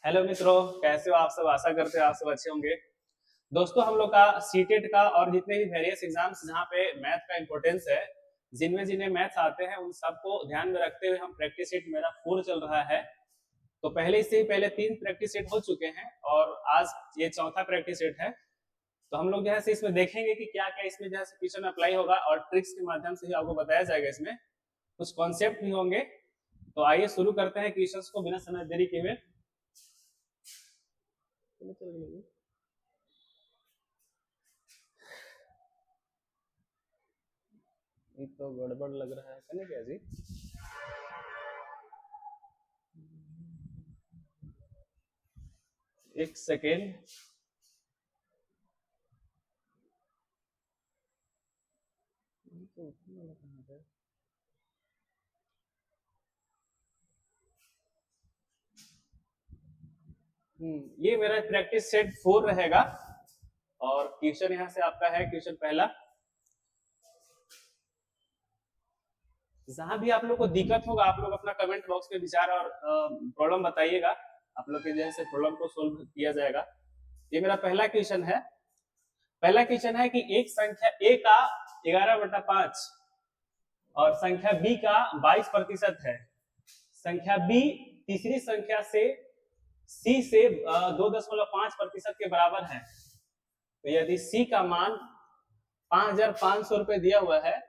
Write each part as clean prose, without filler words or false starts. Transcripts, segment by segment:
Hello मित्रों, कैसे हो आप सब। आशा करते हैं आप सब अच्छे होंगे। दोस्तों, हम लोग का सीटेट का और जितने भी वेरियस एग्जाम्स जहाँ पे मैथ का इंपॉर्टेंस है, जिनमें जिन्हें मैथ्स आते हैं उन सबको ध्यान में रखते हुए हम प्रैक्टिस सेट मेरा 4 चल रहा है। तो पहले इससे ही पहले 3 प्रैक्टिस सेट हो चुके हैं और आज ये चौथा प्रैक्टिस सेट है। तो हम लोग जो है इसमें देखेंगे कि क्या क्या इसमें जो है क्वेश्चन अप्लाई होगा और ट्रिक्स के माध्यम से ही आपको बताया जाएगा। इसमें कुछ कॉन्सेप्ट भी होंगे। तो आइए शुरू करते हैं क्वेश्चंस को बिना समय देरी के हुए। ये तो गड़बड़ लग रहा है, कहने क्या जी। एक सेकेंड। ये मेरा प्रैक्टिस सेट 4 रहेगा और क्वेश्चन यहाँ से आपका है। क्वेश्चन पहला, जहां भी आप लोग को दिक्कत होगा आप लोग अपना कमेंट बॉक्स में विचार और प्रॉब्लम बताइएगा। आप लोग के जैसे प्रॉब्लम को सोल्व किया जाएगा। ये मेरा पहला क्वेश्चन है। पहला क्वेश्चन है कि एक संख्या ए का 11/5 और संख्या बी का 22% है। संख्या बी तीसरी संख्या से सी से 2.5% के बराबर है। तो यदि सी का मान 5,500 रुपए दिया हुआ है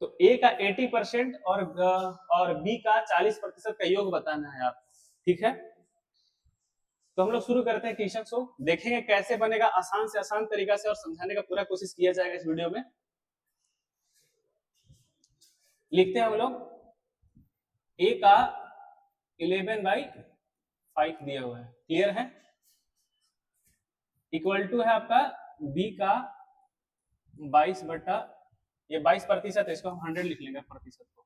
तो ए का 80% और बी का 40% का योग बताना है आप। ठीक है, तो हम लोग शुरू करते हैं क्वेश्चन को। देखेंगे कैसे बनेगा आसान से आसान तरीका से और समझाने का पूरा कोशिश किया जाएगा इस वीडियो में। लिखते हैं हम लोग, ए का 11/5 दिया हुआ है, क्लियर है। इक्वल टू है आपका बी का 22 ये 22% है, इसको हम 100 लिख लेंगे प्रतिशत को।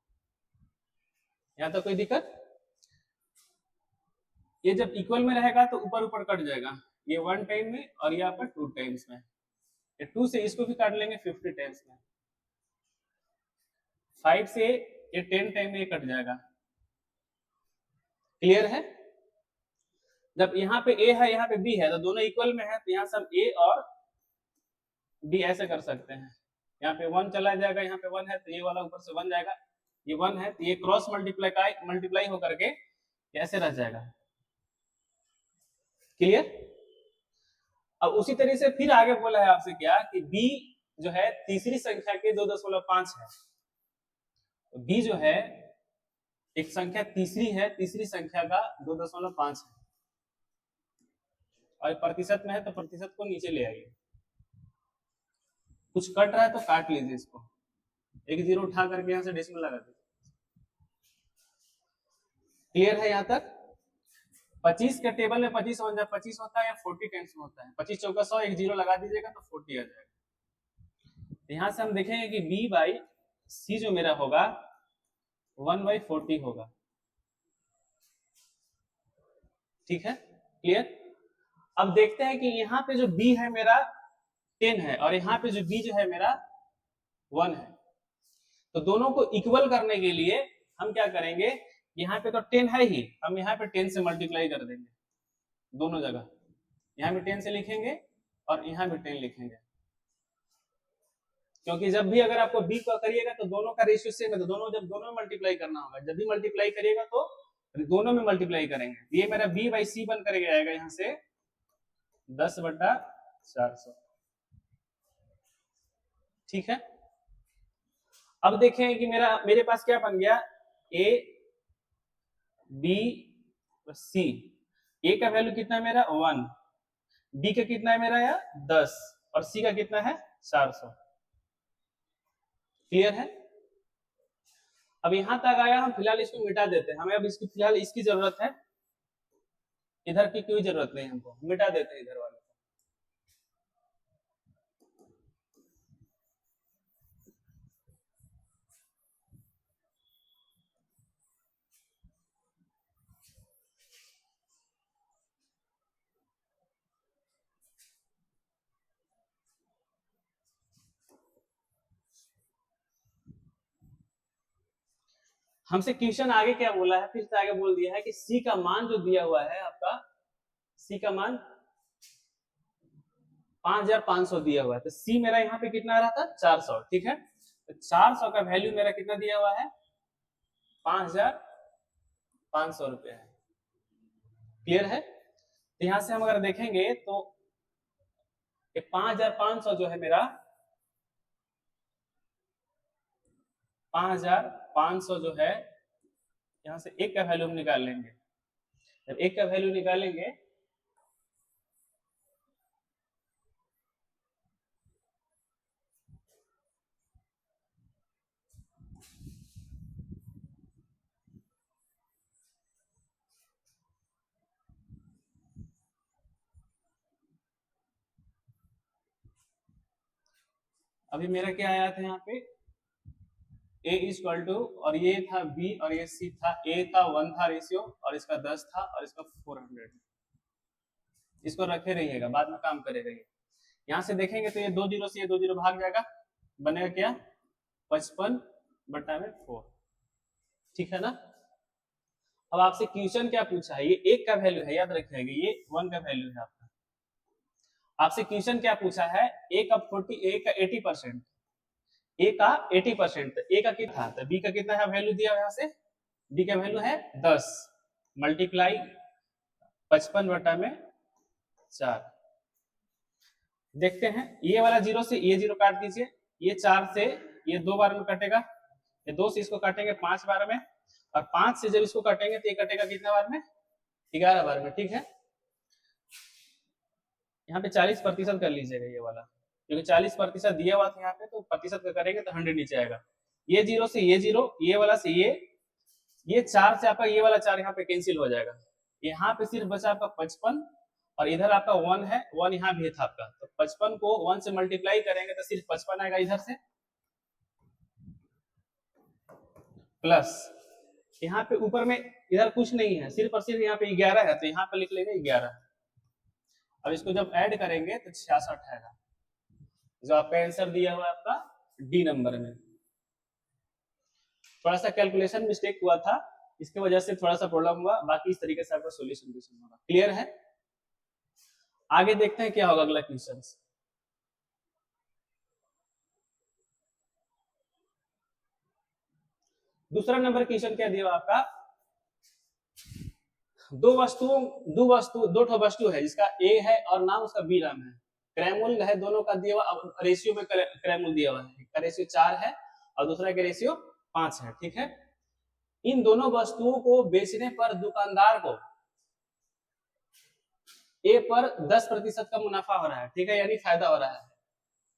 यहाँ तक कोई दिक्कत? ये जब इक्वल में रहेगा तो ऊपर ऊपर कट जाएगा, ये 1 टाइम में और ये आपका 2 टाइम्स में। ये 2 से इसको भी काट लेंगे 50 टाइम्स में। 5 से ये 10 टाइम में ये कट जाएगा। क्लियर है। जब यहाँ पे ए है यहाँ पे बी है तो दोनों इक्वल में है, तो यहाँ से हम ए और बी ऐसे कर सकते हैं। यहाँ पे 1 चला जाएगा, यहाँ पे 1 है तो ये वाला ऊपर से 1 जाएगा, ये 1 है तो ये क्रॉस मल्टीप्लाई होकर के कैसे रह जाएगा। क्लियर। अब उसी तरह से फिर आगे बोला है आपसे क्या कि बी जो है तीसरी संख्या के 2.5 है। तो बी जो है एक संख्या तीसरी है, तीसरी संख्या का 2.5 है और प्रतिशत में है तो प्रतिशत को नीचे ले आइए। कुछ कट रहा है तो काट लीजिए इसको, एक जीरो उठा करके यहाँ से डेसिमल लगा दीजिए। क्लियर है यहाँ तक। 25 के टेबल में 25 होता है या 40 टाइम्स में होता है। 25 चौका 100, एक जीरो लगा दीजिएगा तो 40 आ जाएगा। यहाँ से हम देखेंगे कि बी बाई सी जो मेरा होगा 1/40 होगा। ठीक है, क्लियर। अब देखते हैं कि यहाँ पे जो बी है मेरा 10 है और यहाँ पे जो बी जो है मेरा 1 है। तो दोनों को इक्वल करने के लिए हम क्या करेंगे, यहाँ पे तो 10 है ही, हम यहाँ पे 10 से मल्टीप्लाई कर देंगे दोनों जगह। यहाँ भी 10 से लिखेंगे और यहाँ भी 10 लिखेंगे, क्योंकि जब भी अगर आपको बी को करिएगा तो दोनों का रेशियो सेम है, तो दोनों में मल्टीप्लाई करना होगा। जब भी मल्टीप्लाई करिएगा तो दोनों में मल्टीप्लाई करेंगे। ये मेरा बी बाई सी बन कर आएगा यहाँ से 10/400। ठीक है। अब देखें कि मेरे पास क्या बन गया, ए बी सी। ए का वैल्यू कितना है मेरा 1, बी का कितना है मेरा 10 और सी का कितना है 400। क्लियर है। अब यहां तक आया, हम फिलहाल इसको मिटा देते हैं। हमें अब इसकी फिलहाल इसकी जरूरत है, इधर की कोई जरूरत नहीं, हमको मिटा देते हैं इधर वाले। हमसे क्वेश्चन आगे क्या बोला है, फिर से आगे बोल दिया है कि सी का मान जो दिया हुआ है आपका, सी का मान 5500 दिया हुआ है, तो सी मेरा यहाँ पे कितना आ रहा था 400, ठीक है। तो 400 का वैल्यू मेरा कितना दिया हुआ है 5500 रुपए है। क्लियर है। तो यहां से हम अगर देखेंगे तो 5500 जो है मेरा 5500 जो है, यहां से एक का वैल्यू हम निकाल लेंगे। जब एक का वैल्यू निकालेंगे अभी मेरा क्या आया था यहाँ पे a इक्वल टू, और ये था b और ये c था, a था 1 था रेशियो और इसका 10 था और इसका 400। इसको रखे रहिएगा, बाद में काम करेगा ये। यहाँ से देखेंगे तो ये 2 जीरो से ये 2 जीरो भाग जाएगा, बनेगा क्या 55/4, ठीक है ना। अब आपसे क्वेश्चन क्या पूछा है, ये एक का वैल्यू है, याद रखिएगा ये 1 का वैल्यू है आपका। आपसे क्वेश्चन क्या पूछा है, ए का 80%, ए का 80%, तो ए का कितना था, तो बी का कितना है वैल्यू दिया यहाँ से, बी का वैल्यू है 10 मल्टीप्लाई 55/4। देखते हैं, ये वाला जीरो से ये जीरो काट दीजिए, ये 4 से ये 2 बार में कटेगा, ये 2 से इसको काटेंगे 5 बार में, और 5 से जब इसको काटेंगे तो ये कटेगा कितना बार में 11 बार में, ठीक है। यहाँ पे 40% कर लीजिएगा ये वाला, क्योंकि 40% दिया हुआ था यहाँ पे, तो प्रतिशत का करेंगे तो 100 नीचे आएगा। ये जीरो से ये जीरो, ये वाला से ये 4 से आपका ये वाला 4 यहाँ पे कैंसिल हो जाएगा, यहाँ पे सिर्फ बचा आपका 55, और इधर आपका 1 है, 1 यहाँ भी था आपका, तो 55 को 1 से मल्टीप्लाई करेंगे तो सिर्फ 55 आएगा इधर से, प्लस यहाँ पे ऊपर में इधर कुछ नहीं है, सिर्फ और सिर्फ यहाँ पे 11 है, तो यहाँ पे लिख लेंगे 11। अब इसको जब ऐड करेंगे तो 66 आएगा, जो आपका आंसर दिया हुआ है आपका डी नंबर में। थोड़ा सा कैलकुलेशन मिस्टेक हुआ था, इसकी वजह से थोड़ा सा प्रॉब्लम हुआ, बाकी इस तरीके से आपका सॉल्यूशन होगा। क्लियर है। आगे देखते हैं क्या होगा अगला क्वेश्चन। दूसरा नंबर क्वेश्चन क्या दिया आपका, दो ठो वस्तु है जिसका ए है और नाम उसका बी नाम है, क्रयमूल्य है दोनों का दिया हुआ, रेशियो में क्रयमूल्य दिया हुआ है, का रेशियो 4 है और दूसरा का रेशियो 5 है, ठीक है। इन दोनों वस्तुओं को बेचने पर दुकानदार को ए पर 10% का मुनाफा हो रहा है, ठीक है, यानी फायदा हो रहा है,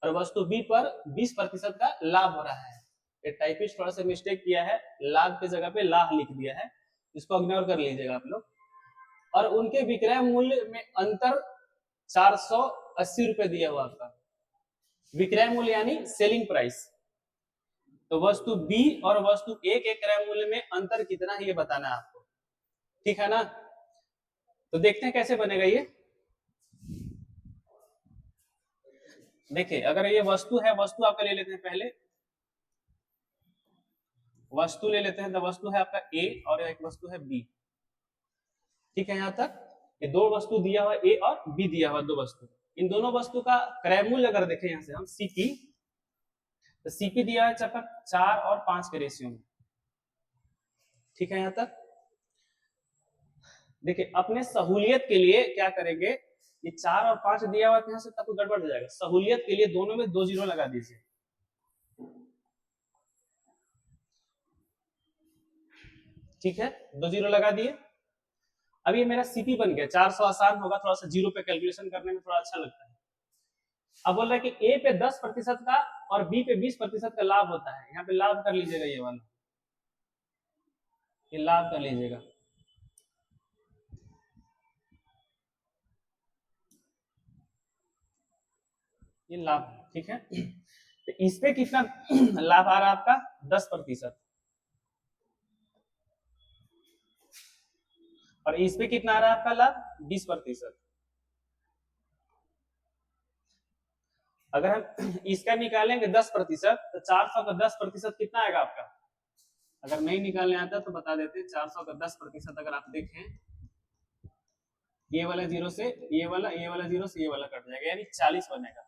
और वस्तु बी पर 20% का लाभ हो रहा है। ये टाइपिस्ट थोड़ा सा मिस्टेक किया है, लाभ की जगह पे लाभ लिख दिया है, इसको इग्नोर कर लीजिएगा आप लोग। और उनके विक्रय मूल्य में अंतर 480 रुपए दिया हुआ आपका, विक्रय मूल्य यानी सेलिंग प्राइस। तो वस्तु बी और वस्तु ए के क्रय मूल्य में अंतर कितना है ये बताना है आपको, ठीक है ना। तो देखते हैं कैसे बनेगा ये। देखिए अगर ये वस्तु है, वस्तु आपका ले लेते हैं, पहले वस्तु ले लेते हैं, तो वस्तु है आपका ए और एक वस्तु है बी, ठीक है। यहाँ तक ये दो वस्तु दिया हुआ ए और बी दिया हुआ, दो वस्तु, इन दोनों वस्तु का क्रय मूल्य अगर देखें यहाँ से हम सीपी, तो सीपी दिया है 4 और 5 के रेशियो में, ठीक है। यहाँ तक देखिए अपने सहूलियत के लिए क्या करेंगे, ये 4 और 5 दिया हुआ यहाँ से तब गड़बड़ हो जाएगा, सहूलियत के लिए दोनों में 2 जीरो लगा दीजिए, ठीक है, 2 जीरो लगा दिए। अब ये मेरा सीपी बन गया, 400 आसान होगा, थोड़ा सा जीरो पे कैलकुलेशन करने में थोड़ा अच्छा लगता है। अब बोल रहा है कि ए पे 10% का और बी पे 20% का लाभ होता है, यहाँ पे लाभ कर लीजिएगा, ये वाला ये लाभ कर लीजिएगा, ये लाभ, ठीक है। तो इस पे कितना लाभ आ रहा है आपका 10%, और इस पे कितना आ रहा है आपका लाभ 20%। अगर हम इसका निकालेंगे 10%, तो 400 का 10% कितना आएगा आपका अगर नहीं निकालने आता तो बता देते, 400 का 10% अगर आप देखें, ये वाला जीरो से ये वाला जीरो से ये वाला कट जाएगा, यानी 40 बनेगा।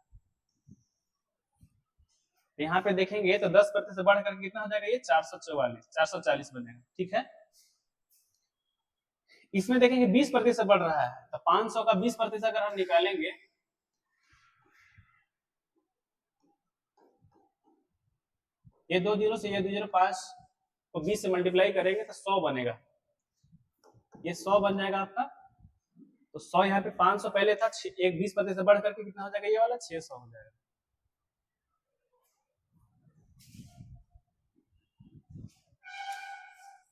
यहाँ पे देखेंगे तो 10% से बढ़ करके कितना हो जाएगा, ये 440 बनेगा। ठीक है, इसमें देखेंगे 20% बढ़ रहा है, तो 500 का 20% अगर हम निकालेंगे, ये 2 जीरो से ये 2 जीरो, 5 को 20 से मल्टीप्लाई करेंगे तो 100 बनेगा, ये 100 बन जाएगा आपका। तो 100 यहाँ पे 500 पहले था, एक 20% से बढ़ करके कितना हो जाएगा, ये वाला 600 हो जाएगा।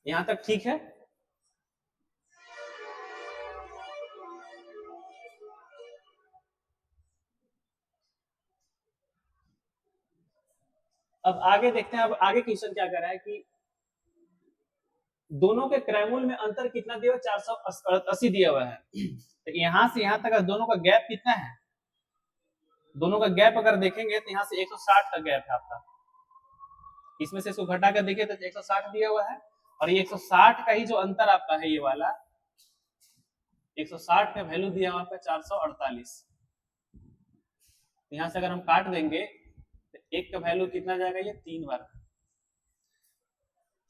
यहां तक ठीक है। अब आगे देखते हैं, अब आगे क्वेश्चन क्या कर रहा है कि दोनों के क्रैमूल में अंतर कितना दिया हुआ, 480 दिया हुआ है। तो यहां से यहां तक दोनों का गैप कितना है, दोनों का गैप अगर देखेंगे तो यहाँ से 160 का गैप है आपका, इसमें से इसको घटा कर देखिए तो 160 दिया हुआ है, और ये 160 का ही जो अंतर आपका है, ये वाला 160 का वैल्यू दिया हुआ है 448। यहाँ से अगर हम काट देंगे तो एक का वैल्यू कितना जाएगा, ये 3 बार।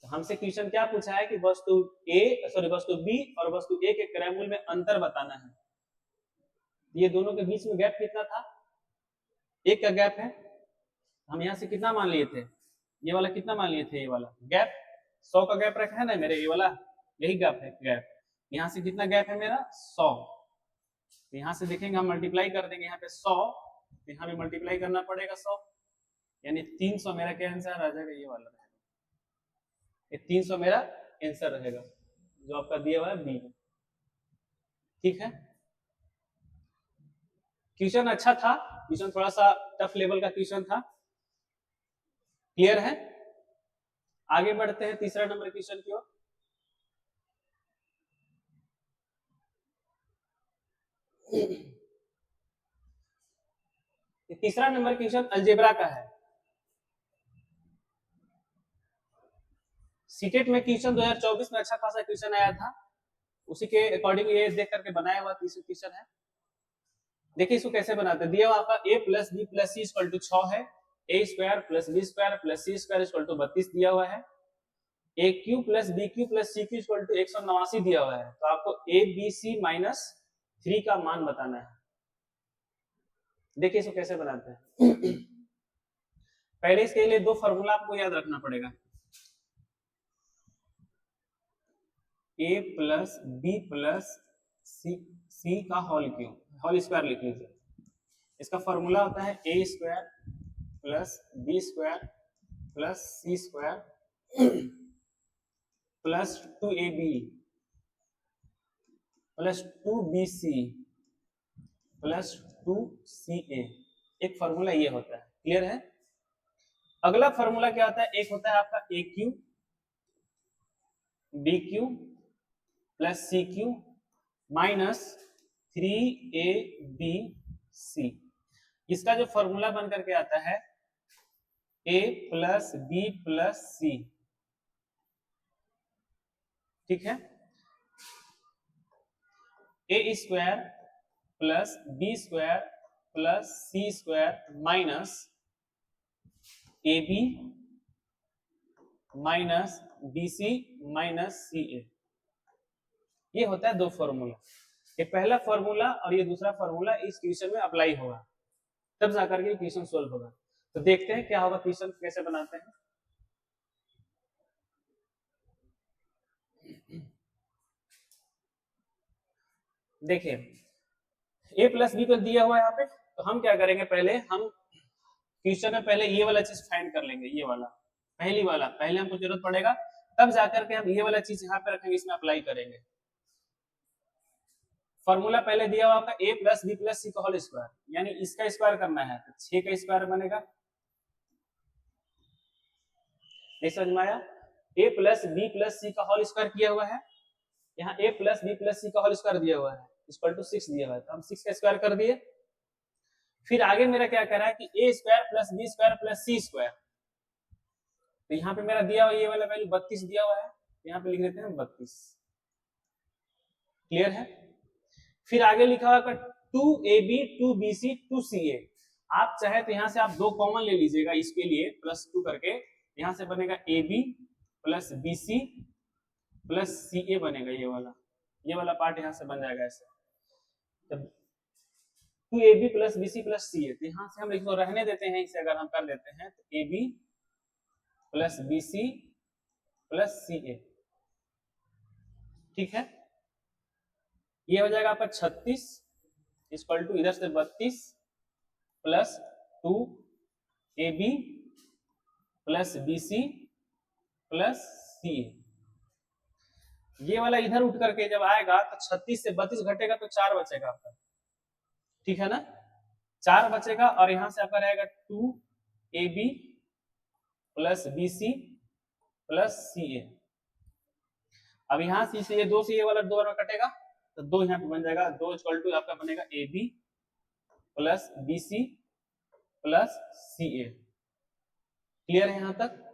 तो हमसे क्वेश्चन क्या पूछा है कि वस्तु बी और वस्तु ए के क्रैमूल में अंतर बताना है। ये दोनों के बीच में गैप कितना था, 1 का गैप है। हम यहाँ से कितना मान लिए थे, ये वाला कितना मान लिए थे, ये वाला गैप 100 का गैप रखा है ना मेरे, ये वाला यही गैप है, गैप यहाँ से कितना गैप है मेरा, 100। तो यहाँ से देखेंगे हम मल्टीप्लाई कर देंगे यहाँ पे 100, तो यहाँ भी मल्टीप्लाई करना पड़ेगा 100, यानी 300 मेरा क्या आंसर आ जाएगा, ये वाला रहेगा, ये 300 मेरा आंसर रहेगा जो आपका दिया हुआ है बी। ठीक है, क्वेश्चन अच्छा था, क्वेश्चन थोड़ा सा टफ लेवल का क्वेश्चन था। क्लियर है, आगे बढ़ते हैं तीसरा नंबर क्वेश्चन की ओर। तीसरा नंबर क्वेश्चन अलजेब्रा का है। सीटेट में क्वेश्चन 2024 में अच्छा खासा क्वेश्चन आया था, उसी के अकॉर्डिंग ये देख करके बनाया हुआ तीसरा क्वेश्चन है। देखिए इसको कैसे बनाते हैं, दिया हुआ आपका a plus B plus C equal to 6 है, a square plus B square plus C square equal to 32 दिया हुआ है, a cube plus B Q plus C cube equal to 189 दिया हुआ है। तो आपको a b c माइनस 3 का मान बताना है। देखिए इसको कैसे बनाते हैं। पहले इसके लिए दो फॉर्मूला आपको याद रखना पड़ेगा, a प्लस बी प्लस सी का होल स्क्वायर लिख लीजिए। इसका फॉर्मूला होता है a square plus B square plus C square plus 2ab plus 2bc plus 2ca। एक फॉर्मूला ये होता है, क्लियर है। अगला फॉर्मूला क्या होता है, एक होता है आपका A Q B Q plus C Q minus 3abc। इसका जो फॉर्मूला बन करके आता है a plus B plus C, ठीक है, A square plus B square plus C square minus A B minus B C minus C A. ये होता है दो फॉर्मूला, ये पहला फॉर्मूला और ये दूसरा फॉर्मूला इस क्वेश्चन में अप्लाई होगा, तब जाकर के क्वेश्चन सोल्व होगा। तो देखते हैं क्या होगा, क्वेश्चन कैसे बनाते हैं। देखिए a प्लस बी को दिया हुआ है यहाँ पे, तो हम क्या करेंगे, पहले हम क्वेश्चन में पहले ये वाला चीज फाइंड कर लेंगे, ये वाला पहले हमको जरूरत पड़ेगा, तब जाकर के हम ये वाला चीज यहाँ पे रखेंगे, इसमें अप्लाई करेंगे। फॉर्मूला पहले दिया हुआ आपका a प्लस बी प्लस सी का होल स्क्वायर, यानी इसका स्क्वायर करना है तो 6 का स्क्वायर बनेगा। समझ में आया, a प्लस बी प्लस सी का होल स्क्वायर किया हुआ है, यहाँ a प्लस बी प्लस सी का होल स्क्वायर दिया हुआ है इक्वल टू 6 दिया हुआ है, तो हम 6 का स्क्वायर कर दिए। फिर आगे मेरा क्या कह रहा है कि a square plus B square plus C square, तो यहाँ पे मेरा दिया हुआ ये वाला वैल्यू 32 दिया हुआ है, यहाँ पे लिख देते हैं 32। क्लियर है। फिर आगे लिखा हुआ 2ab 2bc 2ca। आप चाहे तो यहाँ से आप 2 कॉमन ले लीजिएगा इसके लिए, +2 करके यहाँ से बनेगा ab plus bc plus ca बनेगा, ये वाला पार्ट यहाँ से बन जाएगा ऐसे। तब 2ab plus bc plus ca, तो यहाँ से हम इसको रहने देते हैं, इसे अगर हम कर देते हैं तो ab plus bc plus ca, ठीक है। ये हो जाएगा आपका 36 इक्वल टू इधर से 32 plus 2ab plus bc plus ca। ये वाला इधर उठ करके जब आएगा तो 36 से 32 घटेगा तो 4 बचेगा आपका, ठीक है ना। 4 बचेगा और यहां से आपका रहेगा 2ab plus bc plus ca। अब यहां से ये 2 से ये वाला 2 बार कटेगा तो 2 यहाँ पे बन जाएगा, 2 इक्वल टू आपका बनेगा ab plus bc plus ca। Clear है यहाँ तक।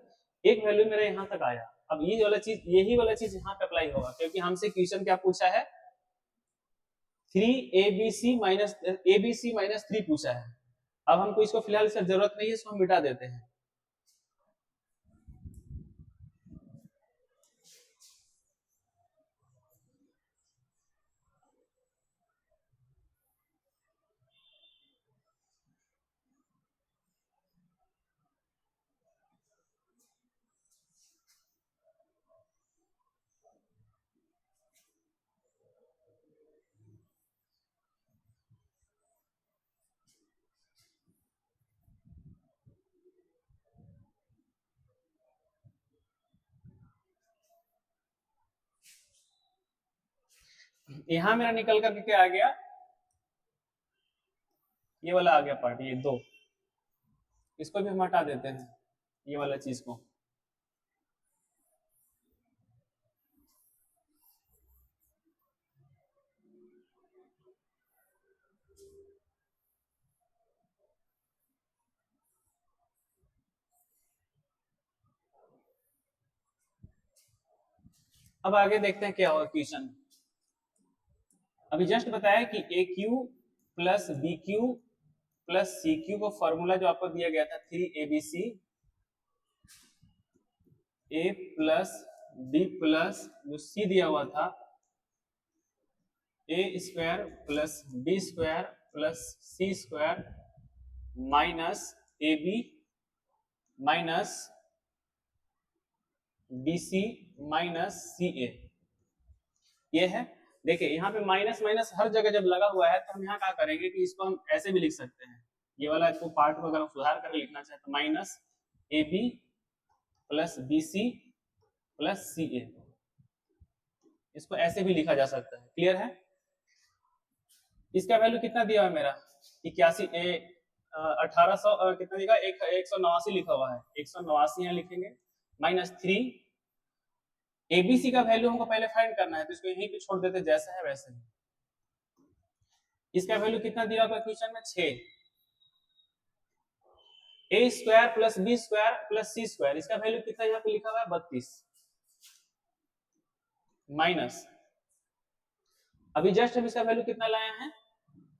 एक वैल्यू मेरा यहाँ तक आया। अब ये वाला चीज, यही वाला चीज यहाँ पे अप्लाई होगा, क्योंकि हमसे क्वेश्चन क्या पूछा है, 3abc माइनस 3 पूछा है। अब हमको इसको फिलहाल इसका जरूरत नहीं है, इसको हम मिटा देते हैं। यहां मेरा निकल करके क्या आ गया, ये वाला आ गया पार्ट, ये 2, इसको भी हम हटा देते हैं, ये वाला चीज को। अब आगे देखते हैं क्या होगा क्वेश्चन। अभी जस्ट बताया कि A Q plus B Q plus C Q को फॉर्मूला जो आपको दिया गया था 3abc ए प्लस बी प्लस जो सी दिया हुआ था A square plus B square plus C square minus A B minus B C minus C A, ये है। देखिए यहाँ पे माइनस माइनस हर जगह जब लगा हुआ है तो हम यहाँ क्या करेंगे कि इसको हम ऐसे भी लिख सकते हैं, ये वाला इसको पार्ट को अगर हम सुधार कर लिखना चाहे तो minus A B plus B C plus C A, इसको ऐसे भी लिखा जा सकता है। क्लियर है। इसका वैल्यू कितना दिया हुआ है मेरा 81 1800 कितना दिखा 189 लिखा हुआ है, 189 यहाँ लिखेंगे माइनस 3 एबीसी का वैल्यू हमको पहले फाइंड करना है, तो इसको यहीं पे छोड़ देते जैसा है वैसे ही। इसका वैल्यू कितना दिया हुआ क्वेश्चन में 6, A square plus B square plus C square, इसका वैल्यू कितना यहाँ पे लिखा हुआ है 32 माइनस, अभी जस्ट हम इसका वैल्यू कितना लाए हैं,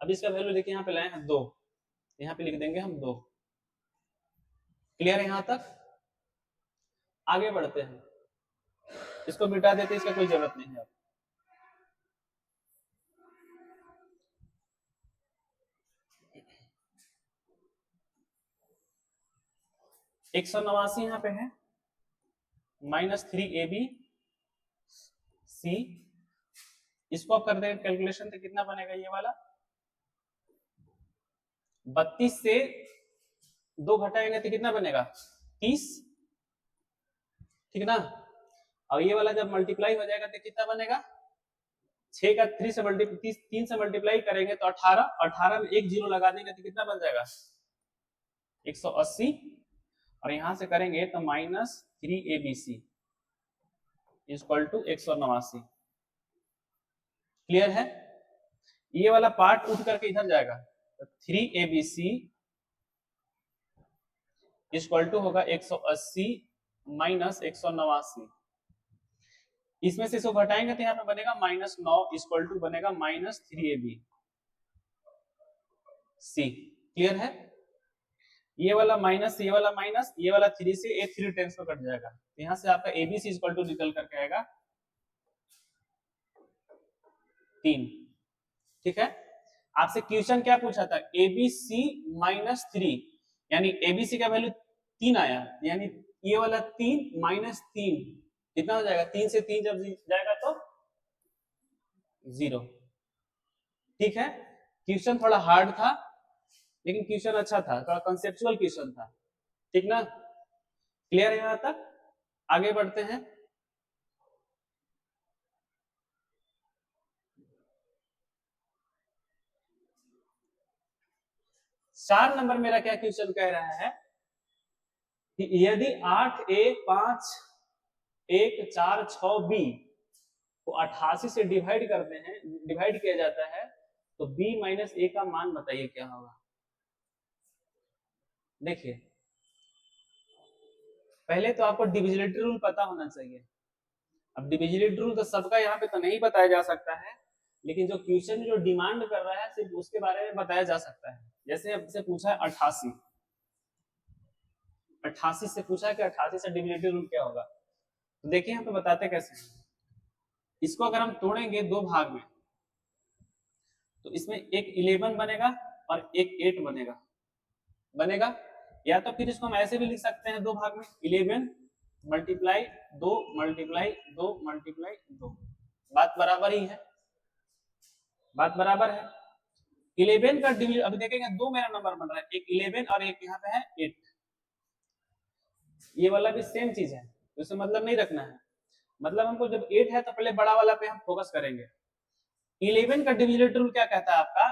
अभी इसका वैल्यू देखिए यहाँ पे लाए हैं 2, यहाँ पे लिख देंगे हम 2। क्लियर है यहाँ तक। आगे बढ़ते हैं, इसको मिटा देते हैं, इसका कोई जरूरत नहीं है। 189 यहाँ पे है माइनस 3ab सी, इसको आप कर देंगे कैलकुलेशन तो कितना बनेगा, ये वाला 32 से 2 घटाएंगे तो कितना बनेगा 30, ठीक ना। और ये वाला जब मल्टीप्लाई हो जाएगा तो कितना बनेगा 6 का 3 से मल्टीप्लाई करेंगे तो 18, 18 में एक जीरो लगा देंगे तो कितना बन जाएगा 180, और यहां से करेंगे तो minus 3abc equal to 189। Clear है। ये वाला पार्ट उठ करके इधर जाएगा तो 3abc इक्वल टू होगा 180 माइनस 189। इसमें से इसको घटाएंगे तो यहाँ पे बनेगा -9 इक्वल टू बनेगा -3ab सी। क्लियर है? ये वाला माइनस, ये वाला माइनस, ये वाला 3 से ए 3 टाइम्स में कट जाएगा, तो यहाँ से आपका एबीसी इक्वल टू निकल करके आएगा 3। ठीक है? आपसे क्वेश्चन क्या पूछा था? एबीसी -3, यानी एबीसी का वैल्यू 3 आया, यानी ये वाला 3 -3 कितना हो जाएगा? 3 से 3 जब जाएगा तो 0। ठीक है? क्वेश्चन थोड़ा हार्ड था, लेकिन क्वेश्चन अच्छा था, थोड़ा कंसेप्चुअल क्वेश्चन था। ठीक ना? क्लियर है यहां तक? आगे बढ़ते हैं। चार नंबर मेरा क्या क्वेश्चन कह रहा है कि यदि 8a 5 1 4 6 b को 88 से डिवाइड करते हैं, डिवाइड किया जाता है, तो b माइनस a का मान बताइए क्या होगा। देखिए, पहले तो आपको डिविजिबिलिटी रूल पता होना चाहिए। अब डिविजिबिलिटी रूल तो सबका यहाँ पे तो नहीं बताया जा सकता है, लेकिन जो क्वेश्चन जो डिमांड कर रहा है सिर्फ उसके बारे में बताया जा सकता है। जैसे आपसे पूछा है 88 से पूछा है कि 88 से डिविजिबिलिटी रूल क्या होगा, तो देखिए यहाँ पे बताते कैसे। इसको अगर हम तोड़ेंगे दो भाग में, तो इसमें एक 11 बनेगा और एक 8 बनेगा। या तो फिर इसको हम ऐसे भी लिख सकते हैं दो भाग में, 11 मल्टीप्लाई 2 मल्टीप्लाई 2 मल्टीप्लाई 2। बात बराबर ही है, बात बराबर है। 11 का डिवीजन अभी देखेंगे, दो मेरा नंबर बन रहा है, एक 11 और एक यहाँ पे है 8। ये वाला भी सेम चीज है, तो इसे मतलब नहीं रखना है। मतलब हमको जब 8 है तो पहले बड़ा वाला पे हम फोकस करेंगे। 11 का डिविजिबिलिटी रूल क्या कहता है आपका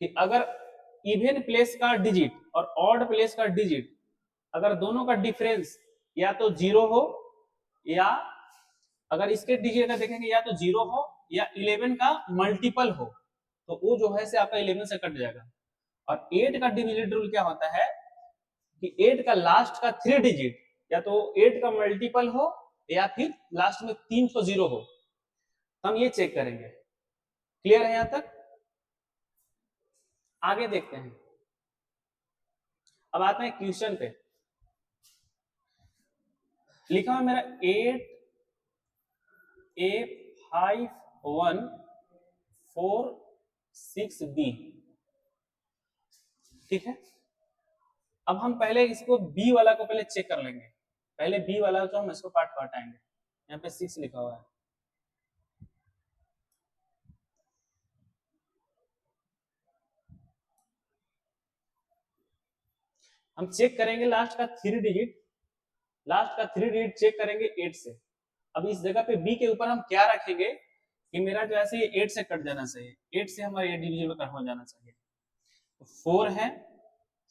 कि अगर इवन प्लेस का डिजिट और ऑड प्लेस का डिजिट अगर दोनों का डिफरेंस या तो 0 हो, या अगर इसके डिजिट का देखेंगे या तो 0 हो या 11 का मल्टीपल हो, तो वो जो है से आपका 11 से कट जाएगा। और 8 का डिविजिबिलिटी रूल क्या होता है कि 8 का लास्ट का 3 डिजिट या तो 8 का मल्टीपल हो या फिर लास्ट में 3 तो 0 हो, हम ये चेक करेंगे। क्लियर है यहां तक? आगे देखते हैं। अब आते हैं क्वेश्चन पे। लिखा हुआ मेरा 8a5146b। ठीक है? अब हम पहले इसको बी वाला को पहले चेक कर लेंगे। पहले बी वाला जो हम इसको पार्ट हटाएंगे, यहाँ पे 6 लिखा हुआ है। हम चेक करेंगे लास्ट का 3 डिजिट, लास्ट का 3 डिजिट चेक करेंगे 8 से। अब इस जगह पे बी के ऊपर हम क्या रखेंगे कि मेरा जो ऐसे ये 8 से कट जाना चाहिए, 8 से हमारा ये डिविजिबल हो जाना चाहिए। तो 4 है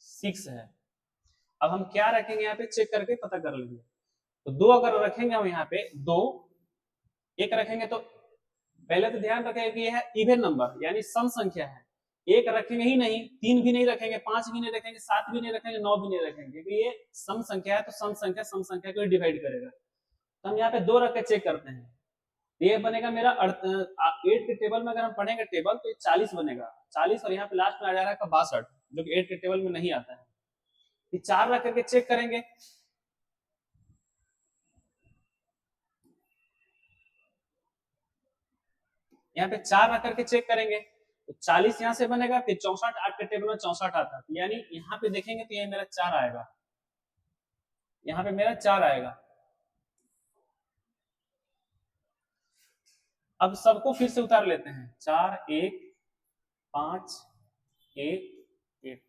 6 है। अब हम क्या रखेंगे यहाँ पे चेक करके पता कर लेंगे। तो 2 अगर रखेंगे हम यहाँ पे 2, एक रखेंगे तो पहले तो ध्यान रखेंगे कि यह है इवन नंबर यानी सम संख्या है। एक रखेंगे ही नहीं, 3 भी नहीं रखेंगे, 5 भी नहीं रखेंगे, 7 भी नहीं रखेंगे, 9 भी नहीं रखेंगे, क्योंकि ये सम संख्या है तो सम संख्या को डिवाइड करेगा। तो हम यहाँ पे 2 रख के चेक करते हैं। ये बनेगा मेरा 8 के टेबल में अगर हम पढ़ेंगे टेबल तो 40 बनेगा, 40, और यहाँ पे लास्ट में आ जा रहा है 62, जो कि 8 के टेबल में नहीं आता है। 4 रख करके चेक करेंगे। यहाँ पे 4 रख करके चेक करेंगे तो 40 यहाँ से बनेगा, फिर 64, 8 के टेबल में 64 आता है, यानी यहाँ पे देखेंगे तो ये मेरा 4 आएगा, यहाँ पे मेरा 4 आएगा। अब सबको फिर से उतार लेते हैं, 4 1 5 1 8।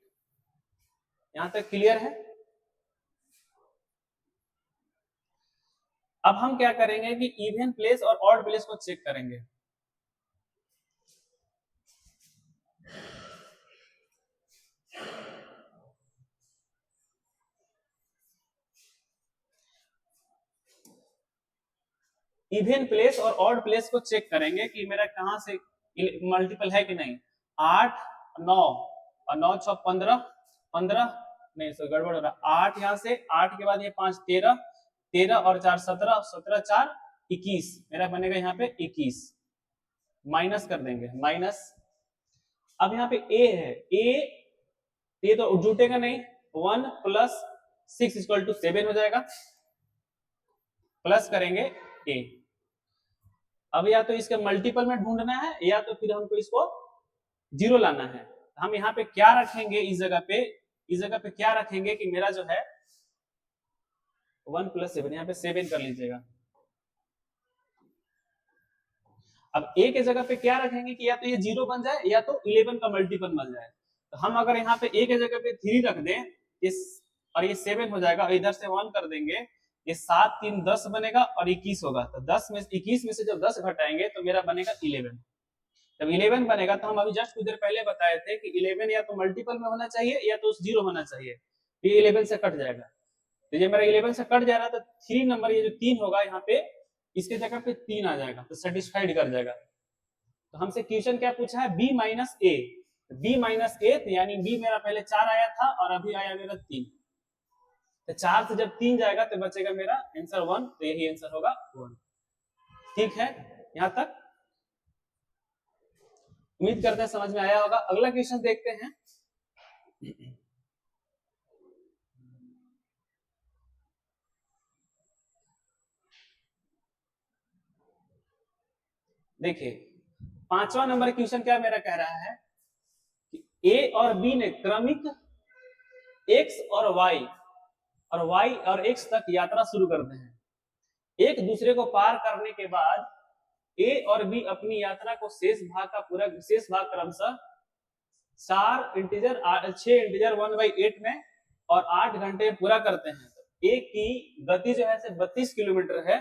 यहां तक क्लियर है? अब हम क्या करेंगे कि इवन प्लेस और ऑड प्लेस को चेक करेंगे। इवन प्लेस और ऑड प्लेस को चेक करेंगे कि मेरा कहां से मल्टीपल है कि नहीं। 8 9 और 9 6 15 15 नहीं, सो गड़बड़ हो रहा। 8 यहाँ से, 8 के बाद ये 5 13, 13 और 4 17, 17 4 21, मेरा बनेगा यहाँ पे 21, माइनस कर देंगे माइनस। अब यहाँ पे ए है, ए तो जुटेगा नहीं, 1 + 6 = 7 हो जाएगा, प्लस करेंगे ए। अब या तो इसके मल्टीपल में ढूंढना है या तो फिर हमको इसको 0 लाना है। हम यहाँ पे क्या रखेंगे, इस जगह पे क्या रखेंगे कि मेरा जो है 1 + 7, यहाँ पे 7 कर लीजिएगा। अब ए के जगह पे क्या रखेंगे कि या तो ये 0 बन जाए या तो 11 का मल्टीपल बन जाए। तो हम अगर यहाँ पे ए के जगह पे 3 रख दें इस, और ये 7 हो जाएगा, और इधर से 1 कर देंगे, ये 7 3 10 बनेगा और 21 होगा। तो 21 में से जब 10 घटाएंगे तो मेरा बनेगा 11। जब 11 बनेगा तो हम अभी जस्ट कुछ देर पहले बताए थे कि 11 या तो मल्टीपल में होना चाहिए या तो 0 होना चाहिए, ये 11 से कट जाएगा। तो ये मेरा 11 से कट जा रहा था, 3 नंबर ये जो 3 होगा यहाँ पे, इसके जगह पे 3 आ जाएगा, तो सेटिस्फाइड कर जाएगा। तो हमसे क्वेश्चन क्या पूछा है, b - a, b - a, तो यानी b मेरा पहले 4 आया था और अभी आया मेरा 3, तो 4 से जब 3 जाएगा तो बचेगा मेरा आंसर 1, तो यही आंसर होगा 1। ठीक है, यहां तक उम्मीद करते हैं समझ में आया होगा। अगला क्वेश्चन देखते हैं। देखिए 5वां नंबर क्वेश्चन क्या मेरा कह रहा है कि ए और बी ने क्रमिक x और y और x तक यात्रा शुरू करते हैं। एक दूसरे को पार करने के बाद ए और बी अपनी यात्रा को शेष भाग क्रमशः 6 इंटीजर 1/8 में और 8 घंटे में पूरा करते हैं। तो ए की गति जो है 32 किलोमीटर है,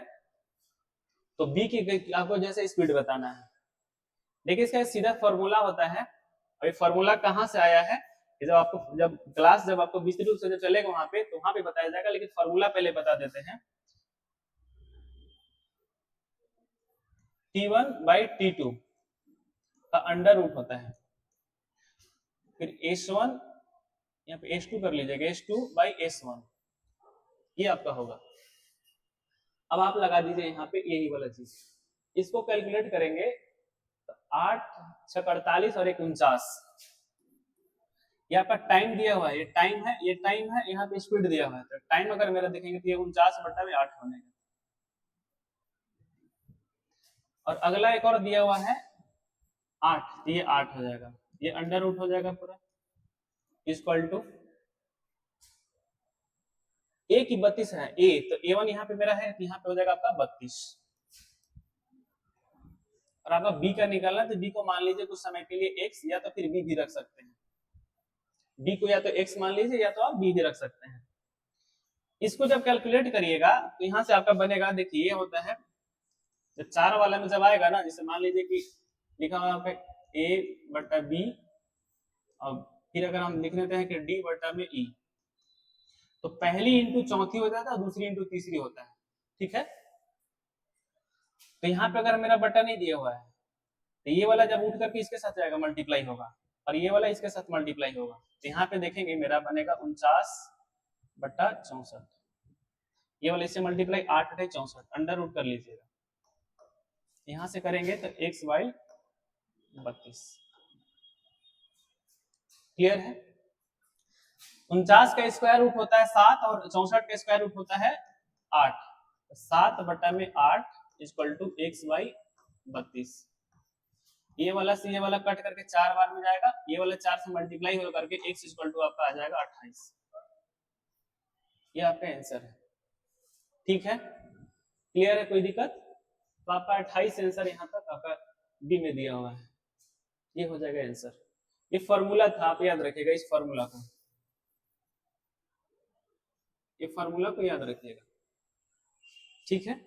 तो बी की आपको जैसे स्पीड बताना है। देखिए इसका सीधा फॉर्मूला होता है, और ये फॉर्मूला कहाँ से आया है, जब क्लास जब आपको विस्तृत रूप से जब चलेगा वहां पे बताया जाएगा, लेकिन फॉर्मूला पहले बता देते हैं। T1/T2 का अंडर रूट होता है, फिर S1, यहाँ पे S2 कर लीजिएगा, S2/S1, ये आपका होगा। अब आप लगा दीजिए यहाँ पे यही वाला चीज, इसको कैलकुलेट करेंगे तो 8 6 48 और 1 49, ये आपका टाइम दिया हुआ है, ये टाइम है, यहाँ पे स्पीड दिया हुआ है। तो टाइम अगर मेरा देखेंगे तो ये 49/8 बनेगा। और अगला एक और दिया हुआ है 8, तो ये 8 हो जाएगा, ये अंडर रूट हो जाएगा पूरा, इक्वल टू ए की 32 है, ए तो A1 यहाँ पे मेरा है, तो यहाँ पे हो जाएगा आपका 32। और आपका बी का निकालना, तो बी को मान लीजिए कुछ समय के लिए x, या तो फिर बी भी रख सकते हैं। बी को या तो x मान लीजिए या तो आप बी भी रख सकते हैं। इसको जब कैलकुलेट करिएगा तो यहाँ से आपका बनेगा, देखिए ये होता है जब 4 वाला में जब आएगा ना, जैसे मान लीजिए कि लिखा हुआ आपका a/b, और फिर अगर हम लिख लेते हैं कि d/e, तो पहली इंटू चौथी हो जाता है, दूसरी इंटू तीसरी होता है। ठीक है, तो यहाँ पे अगर मेरा बटा नहीं दिया हुआ है, तो ये वाला जब उठ करके इसके साथ जाएगा मल्टीप्लाई होगा, और ये वाला इसके साथ मल्टीप्लाई होगा। तो यहाँ पे देखेंगे मेरा बनेगा 49/64, ये वाला इससे मल्टीप्लाई 8/64, अंडर रूट कर लीजिएगा। यहां से करेंगे तो x/32, क्लियर है। 49 का स्क्वायर रूट होता है 7 और 64 का स्क्वायर रूट होता है 8, 7/8 = x/32। ये वाला से ये वाला कट करके 4 बार में जाएगा, ये वाला 4 से मल्टीप्लाई हो करके x = आपका आ जाएगा 28। ये आपका आंसर है। ठीक है, क्लियर है, कोई दिक्कत? तो आपका 28 आंसर यहाँ तक आपका बी में दिया हुआ है, ये हो जाएगा आंसर। ये फॉर्मूला था, आप याद रखिएगा इस फॉर्मूला को, ये फॉर्मूला को याद रखिएगा। ठीक है,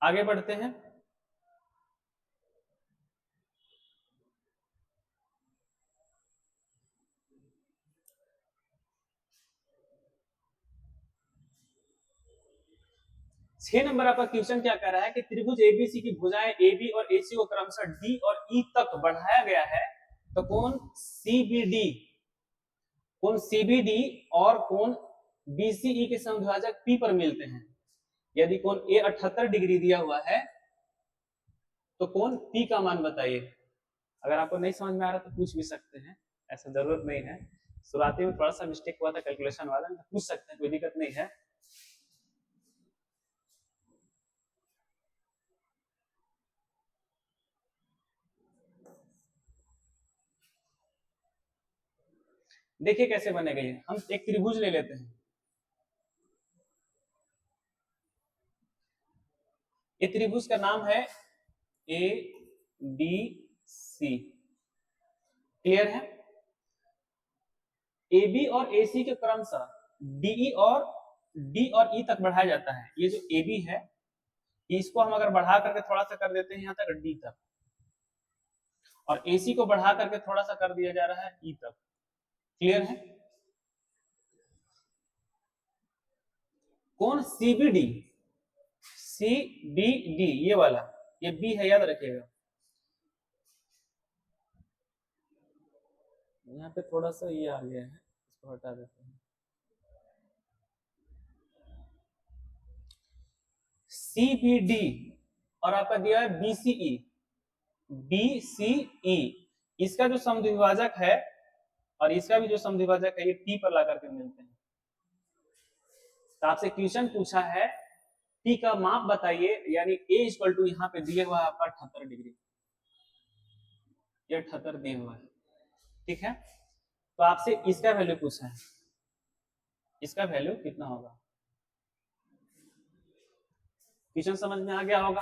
आगे बढ़ते हैं। छह नंबर आपका क्वेश्चन क्या कह रहा है कि त्रिभुज एबीसी की भुजाएं AB और AC को क्रमशः D और E तक बढ़ाया गया है, तो कोण CBD और कोण BCE के समद्विभाजक P पर मिलते हैं। यदि कोण ए 78 डिग्री दिया हुआ है तो कोण पी का मान बताइए। अगर आपको नहीं समझ में आ रहा तो पूछ भी सकते हैं, ऐसा जरूरत नहीं है। शुरुआती में थोड़ा सा मिस्टेक हुआ था कैलकुलेशन वाला, तो पूछ सकते हैं, कोई दिक्कत नहीं है। देखिए कैसे बनेगा ये, हम एक त्रिभुज ले लेते हैं। ये त्रिभुज का नाम है ए बी सी, क्लियर है। ए बी और ए सी के क्रमशः डी और डी और ई तक बढ़ाया जाता है। ये जो ए बी है इसको हम अगर बढ़ा करके थोड़ा सा कर देते हैं यहाँ तक डी तक, और एसी को बढ़ा करके थोड़ा सा कर दिया जा रहा है ई तक, क्लियर है। कौन सीबीडी, सीबीडी ये वाला, ये बी है याद रखिएगा। यहाँ पे थोड़ा सा ये आ गया है, इसको हटा देते हैं। सीबीडी और आपका दिया है बीसीई, बीसीई इसका जो समद्विभाजक है और इसका भी जो समद्विभाजक है ये टी पर ला करके मिलते हैं। तो आपसे क्वेश्चन पूछा है टी का माप बताइए, यानी ए इक्वल टू यहाँ पे दिया हुआ है आपका 78 डिग्री, ये 78 दिया हुआ है, ठीक है। तो आपसे इसका वैल्यू पूछा है, इसका वैल्यू कितना होगा। क्वेश्चन समझ में आ गया होगा।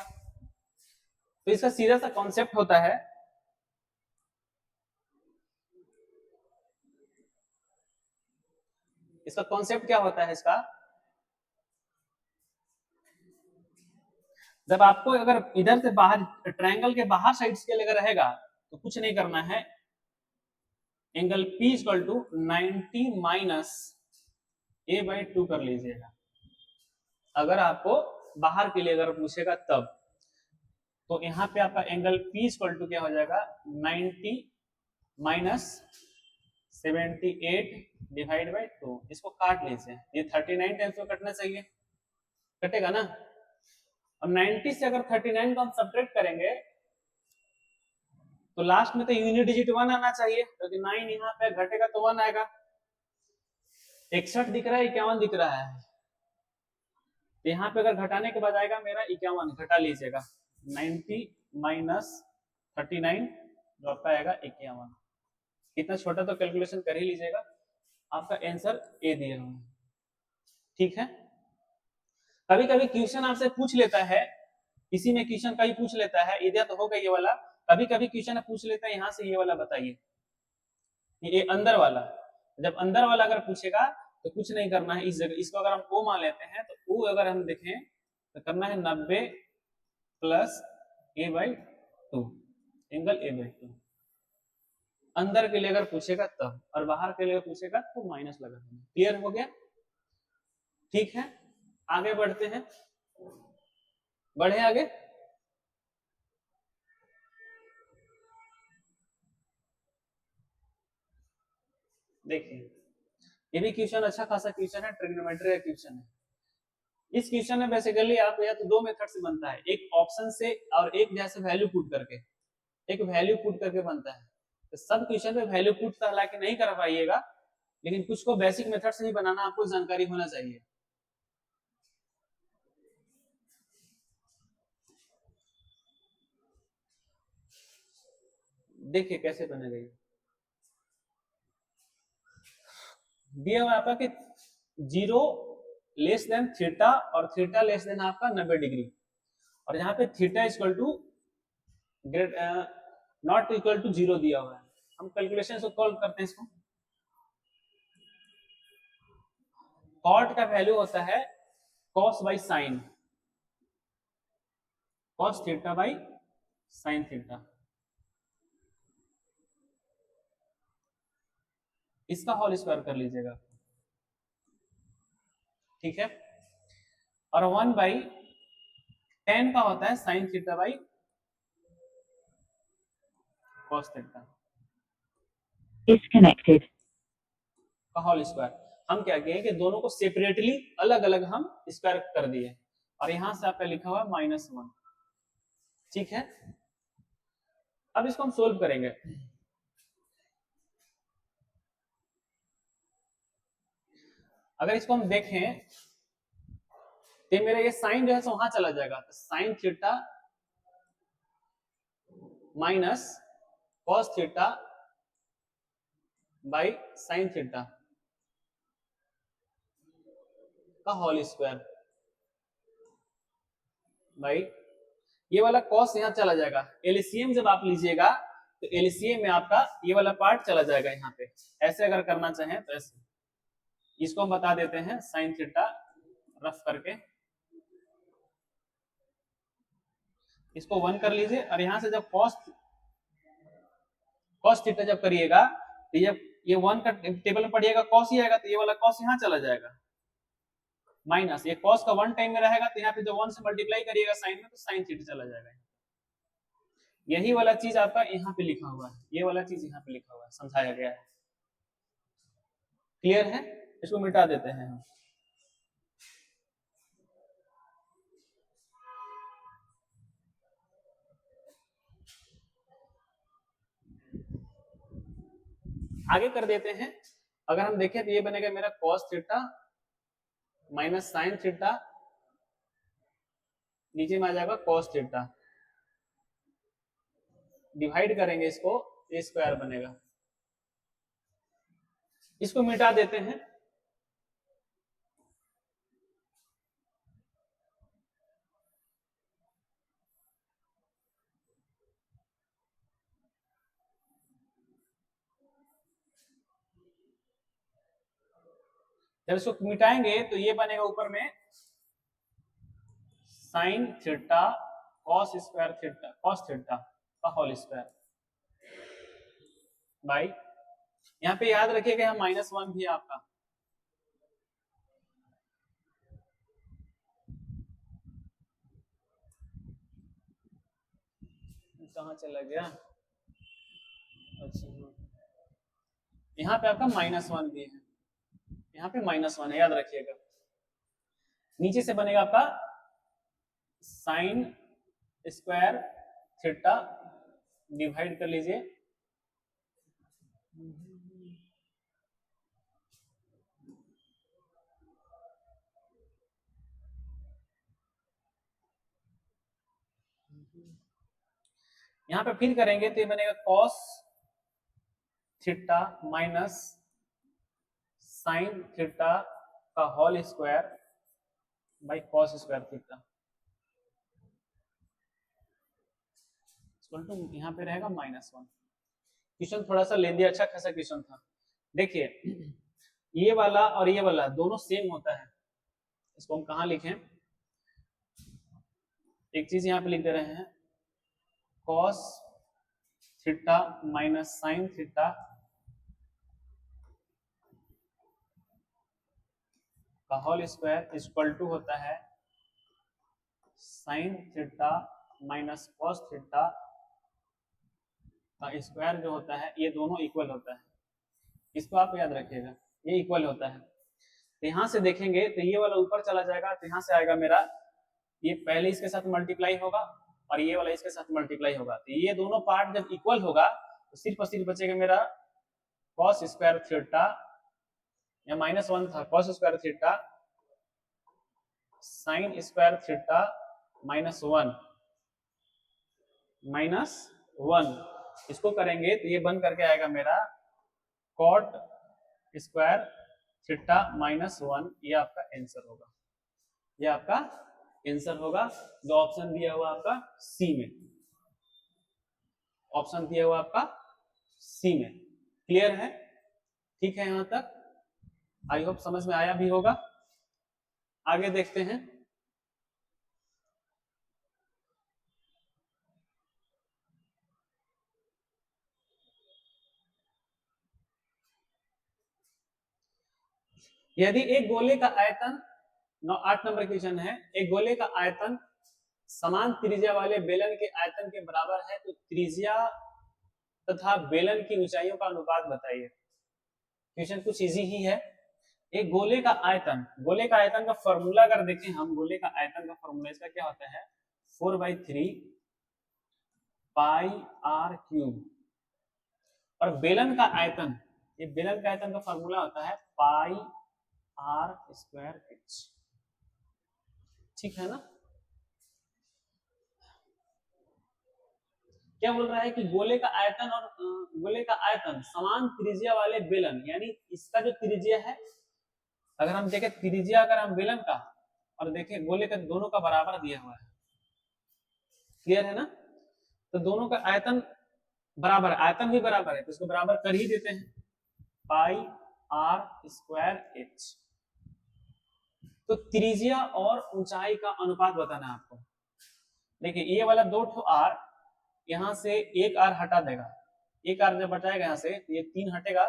तो इसका सीधा सा कॉन्सेप्ट होता है, इसका कॉन्सेप्ट क्या होता है इसका, जब आपको अगर इधर से बाहर ट्रायंगल के बाहर साइड्स के लिए अगर रहेगा तो कुछ नहीं करना है, angle P equal to 90 minus a/2 कर लीजिएगा। अगर आपको बाहर के लिए अगर पूछेगा तब, तो यहाँ पे आपका एंगल P इक्वल टू क्या हो जाएगा 90 माइनस 78 डिवाइड बाई 2। इसको काट लीजिए, ये 39 टाइम्स में कटना चाहिए, कटेगा ना। और 90 से अगर 39 को हम सब्ट्रैक्ट करेंगे तो लास्ट में तो यूनिट डिजिट 1 आना चाहिए, क्योंकि 9 यहाँ पे घटेगा तो 1 आएगा। 61 दिख रहा है, 51 दिख रहा है, यहाँ पे अगर घटाने के बाद आएगा मेरा 51, घटा लीजिएगा 90 माइनस 39 जो आपका आएगा 51। इतना छोटा तो कैलकुलेशन कर ही लीजिएगा, आपका आंसर ए दिया हुआ है, ठीक है। कभी कभी क्वेश्चन आपसे पूछ लेता है, इसी में क्वेश्चन का ही पूछ लेता है, इधर तो होगा ये वाला, कभी कभी क्वेश्चन पूछ लेता है यहाँ से ये वाला बताइए, ये अंदर वाला। जब अंदर वाला अगर पूछेगा तो कुछ नहीं करना है, इस जगह इसको अगर हम ओ मान लेते हैं तो ओ अगर हम देखें तो करना है 90 प्लस a/2, एंगल a/2। अंदर के लिए अगर पूछेगा तब, और बाहर के लिए पूछेगा तो माइनस लगा देना। क्लियर हो गया, ठीक है। आगे बढ़ते हैं, बढ़े आगे। देखिए ये भी क्वेश्चन अच्छा खासा क्वेश्चन है, ट्रिग्नोमेट्री का क्वेश्चन है। इस क्वेश्चन में बेसिकली आप या तो दो मेथड से बनता है, एक ऑप्शन से और एक जैसे वैल्यू पुट करके, एक वैल्यू पुट करके बनता है। तो सब क्वेश्चन में वैल्यू पुट तो हालांकि नहीं कर पाइएगा, लेकिन कुछ को बेसिक मेथड से ही बनाना आपको जानकारी होना चाहिए। देखिए कैसे बनेगा ये, दिया हुआ आपका कि 0 लेस देन थीटा और थीटा लेस देन आपका 90 डिग्री, और यहाँ पे theta equal to not equal to 0 दिया हुआ है। हम कैलकुलेशन से कॉल करते हैं इसको, कॉट का वैल्यू होता है cos by sine, cos theta by sine theta, इसका होल स्क्वायर कर लीजिएगा, ठीक है। और 1/10 का होता है sine theta by cos theta disconnected का होल स्क्वायर। हम क्या किए कि दोनों को सेपरेटली अलग अलग हम स्क्वायर कर दिए, और यहां से आपका लिखा हुआ है -1। ठीक है, अब इसको हम सोल्व करेंगे। अगर इसको हम देखें तो मेरा ये साइन जो है वहां चला जाएगा, तो sine theta minus cos theta by sine theta का होल स्क्वायर भाई, ये वाला कॉस यहाँ चला जाएगा। एलसीएम जब आप लीजिएगा तो एलसीएम में आपका ये वाला पार्ट चला जाएगा यहाँ पे। ऐसे अगर करना चाहें तो ऐसे, इसको हम बता देते हैं साइन थीटा रफ करके, इसको 1 कर लीजिए। और यहाँ से जब कॉस थीटा जब करिएगा तो ये 1 का टेबल में पढ़िएगा कॉस ही आएगा, तो ये वाला कॉस यहाँ चला जाएगा माइनस, ये कॉस का 1 टाइम में रहेगा, तो यहाँ पे जब 1 से मल्टीप्लाई करिएगा साइन में तो साइन थीटा चला जाएगा। यही वाला चीज आपका यहाँ पे लिखा हुआ है, ये वाला चीज यहाँ पे लिखा हुआ है, समझाया गया है। क्लियर है? इसको मिटा देते हैं हम। आगे कर देते हैं। अगर हम देखें तो ये बनेगा मेरा cos theta minus sine theta, नीचे में आ जाएगा कॉस थीटा, डिवाइड करेंगे इसको, ए स्क्वायर बनेगा। इसको मिटा देते हैं। जब इसको मिटाएंगे तो ये बनेगा ऊपर में sine theta cos square theta, cos theta का होल स्क्वायर बाई, यहाँ पे याद रखिएगा यहाँ -1 भी है आपका, कहाँ चला गया? अच्छा, यहाँ पे आपका -1 भी है, यहाँ पे -1 है, याद रखिएगा। नीचे से बनेगा आपका साइन स्क्वायर थीटा, डिवाइड कर लीजिए, यहाँ पे फिर करेंगे तो ये बनेगा cos theta minus sine theta का whole square by cos square theta, यहाँ पे रहेगा -1। क्वेश्चन थोड़ा सा लेंदी, अच्छा खासा क्वेश्चन था। देखिए ये वाला और ये वाला दोनों सेम होता है, इसको हम कहाँ लिखें? एक चीज यहाँ पे लिख दे रहे हैं, cos theta minus sine theta का होल स्क्वायर इक्वल टू होता है sine theta minus cos theta का स्क्वायर जो होता है, ये दोनों इक्वल होता है। इसको आप याद रखिएगा, ये इक्वल होता है। तो यहाँ से देखेंगे तो ये वाला ऊपर चला जाएगा, तो यहाँ से आएगा मेरा, ये पहले इसके साथ मल्टीप्लाई होगा और ये वाला इसके साथ मल्टीप्लाई होगा। तो ये दोनों पार्ट जब इक्वल होगा तो सिर्फ और सिर्फ बचेगा मेरा कॉस स्क्वायर थीटा, या -1 था, cos square theta sine square theta -1, इसको करेंगे तो ये बन करके आएगा मेरा कॉट स्क्वायर थीटा -1। ये आपका आंसर होगा, ये आपका आंसर होगा, जो ऑप्शन दिया हुआ आपका सी में, ऑप्शन दिया हुआ आपका सी में। क्लियर है? ठीक है, यहां तक आई होप समझ में आया भी होगा। आगे देखते हैं। यदि एक गोले का आयतन 8 नंबर क्वेश्चन है, एक गोले का आयतन समान त्रिज्या वाले बेलन के आयतन के बराबर है, तो त्रिज्या तथा बेलन की ऊंचाइयों का अनुपात बताइए। क्वेश्चन कुछ इजी ही है। एक गोले का आयतन का फॉर्मूला अगर देखें हम, गोले का आयतन का फॉर्मूला इसका क्या होता है, 4/3 पाई आर क्यूब। और बेलन का आयतन, ये बेलन का आयतन का फॉर्मूला होता है पाई आर स्क्वायर एच। ठीक है ना। क्या बोल रहा है कि गोले का आयतन और गोले का आयतन समान त्रिज्या वाले बेलन, यानी इसका जो त्रिज्या है, अगर हम देखें त्रिज्या अगर हम बेलन का और देखें गोले का, दोनों का बराबर दिया हुआ है। क्लियर है ना। तो दोनों का आयतन बराबर, आयतन भी बराबर है तो इसको बराबर कर ही देते हैं, पाई आर स्क्वायर एच। तो त्रिज्या और ऊंचाई का अनुपात बताना है आपको। देखिए ये वाला 2 ठो आर, यहां से एक आर हटा देगा, एक आर जब हटाएगा यहां से तो ये 3 हटेगा।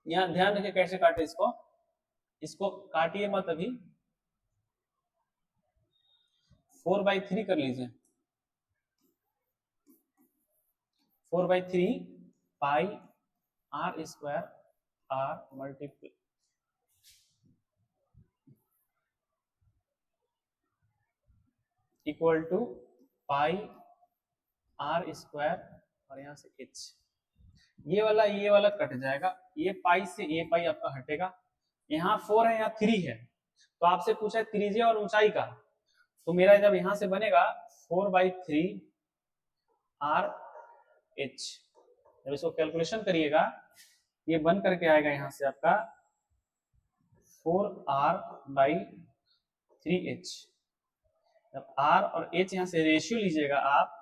यहां ध्यान रखिए कैसे काटे इसको, इसको काटिए मत अभी, 4/3 कर लीजिए, 4/3 pi R square R multiply equal to pi R square और यहां से एच। ये वाला कट जाएगा, ये पाई से ये पाई आपका हटेगा। यहाँ 4 है, यहाँ 3 है, तो आपसे पूछा है त्रिज्या और ऊंचाई का, तो मेरा जब यहां से बनेगा 4/3 आर एच, जब इसको कैलकुलेशन करिएगा ये बन करके आएगा यहां से आपका 4r/3h। जब r और h यहां से रेशियो लीजिएगा आप,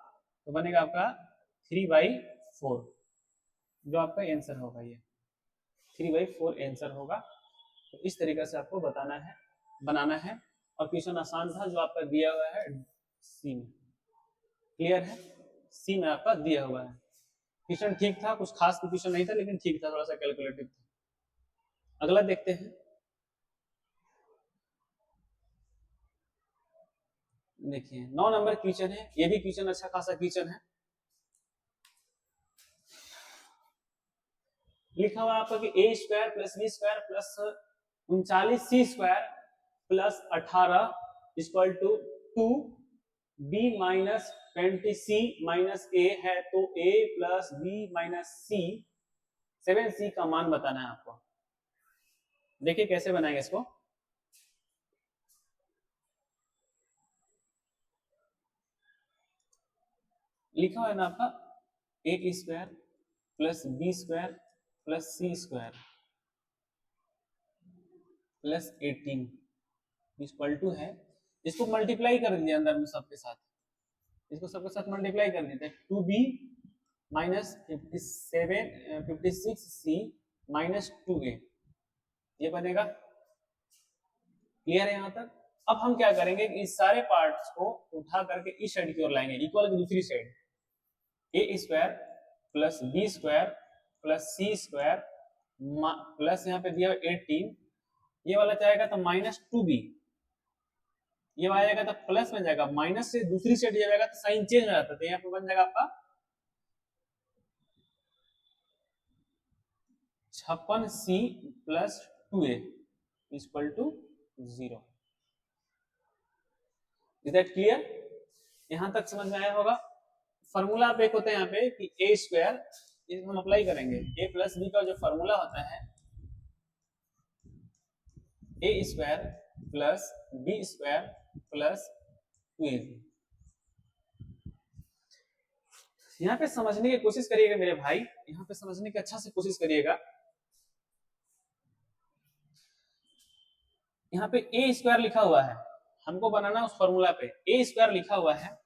तो बनेगा आपका 3/4, जो आपका आंसर होगा, ये 3/4 आंसर होगा। तो इस तरीके से आपको बनाना है। और क्वेश्चन आसान था जो आपका दिया हुआ है सी में। क्लियर है, सी में आपका दिया हुआ है। क्वेश्चन ठीक था, कुछ खास क्वेश्चन नहीं था लेकिन ठीक था, थोड़ा सा कैलकुलेटिव था। अगला देखते हैं। देखिए 9 नंबर क्वेश्चन है, ये भी क्वेश्चन अच्छा खासा क्वेश्चन है। लिखा हुआ आपका कि a square plus B square plus 39c square plus 18 equal to 2b minus 20c minus a है, तो a plus b minus c 7c का मान बताना है आपको। देखिए कैसे बनाएंगे इसको। लिखा हुआ है ना आपका a square plus B square plus C square plus 18 equal to है, इसको मल्टीप्लाई कर दीजिए अंदर में सबके साथ, इसको सबके साथ मल्टीप्लाई कर देते हैं, 2b minus 56c minus 2a, ये बनेगा। क्लियर है यहाँ तक। अब हम क्या करेंगे कि इस सारे पार्ट्स को उठा करके इस साइड की ओर लाएंगे, इक्वल की दूसरी side, A square plus B square plus C square plus यहाँ पे दिया 18, ये वाला जाएगा तो माइनस 2b, ये वाला जाएगा तो प्लस में जाएगा, माइनस से दूसरी साइड जाएगा तो साइन चेंज हो जाता है, तो यहाँ पे बन जाएगा आपका 56c plus 2a equal to 0। Is that clear? यहां तक समझ में आया होगा। फॉर्मूला आप एक होता है यहाँ पे कि ए स्क्वायर, इसको हम अप्लाई करेंगे, ए प्लस बी का जो फॉर्मूला होता है A square plus B square plus 2ab। यहाँ पे समझने की कोशिश करिएगा मेरे भाई, यहाँ पे समझने की अच्छा से कोशिश करिएगा। यहाँ पे ए स्क्वायर लिखा हुआ है, हमको बनाना उस फॉर्मूला पे ए स्क्वायर लिखा हुआ है,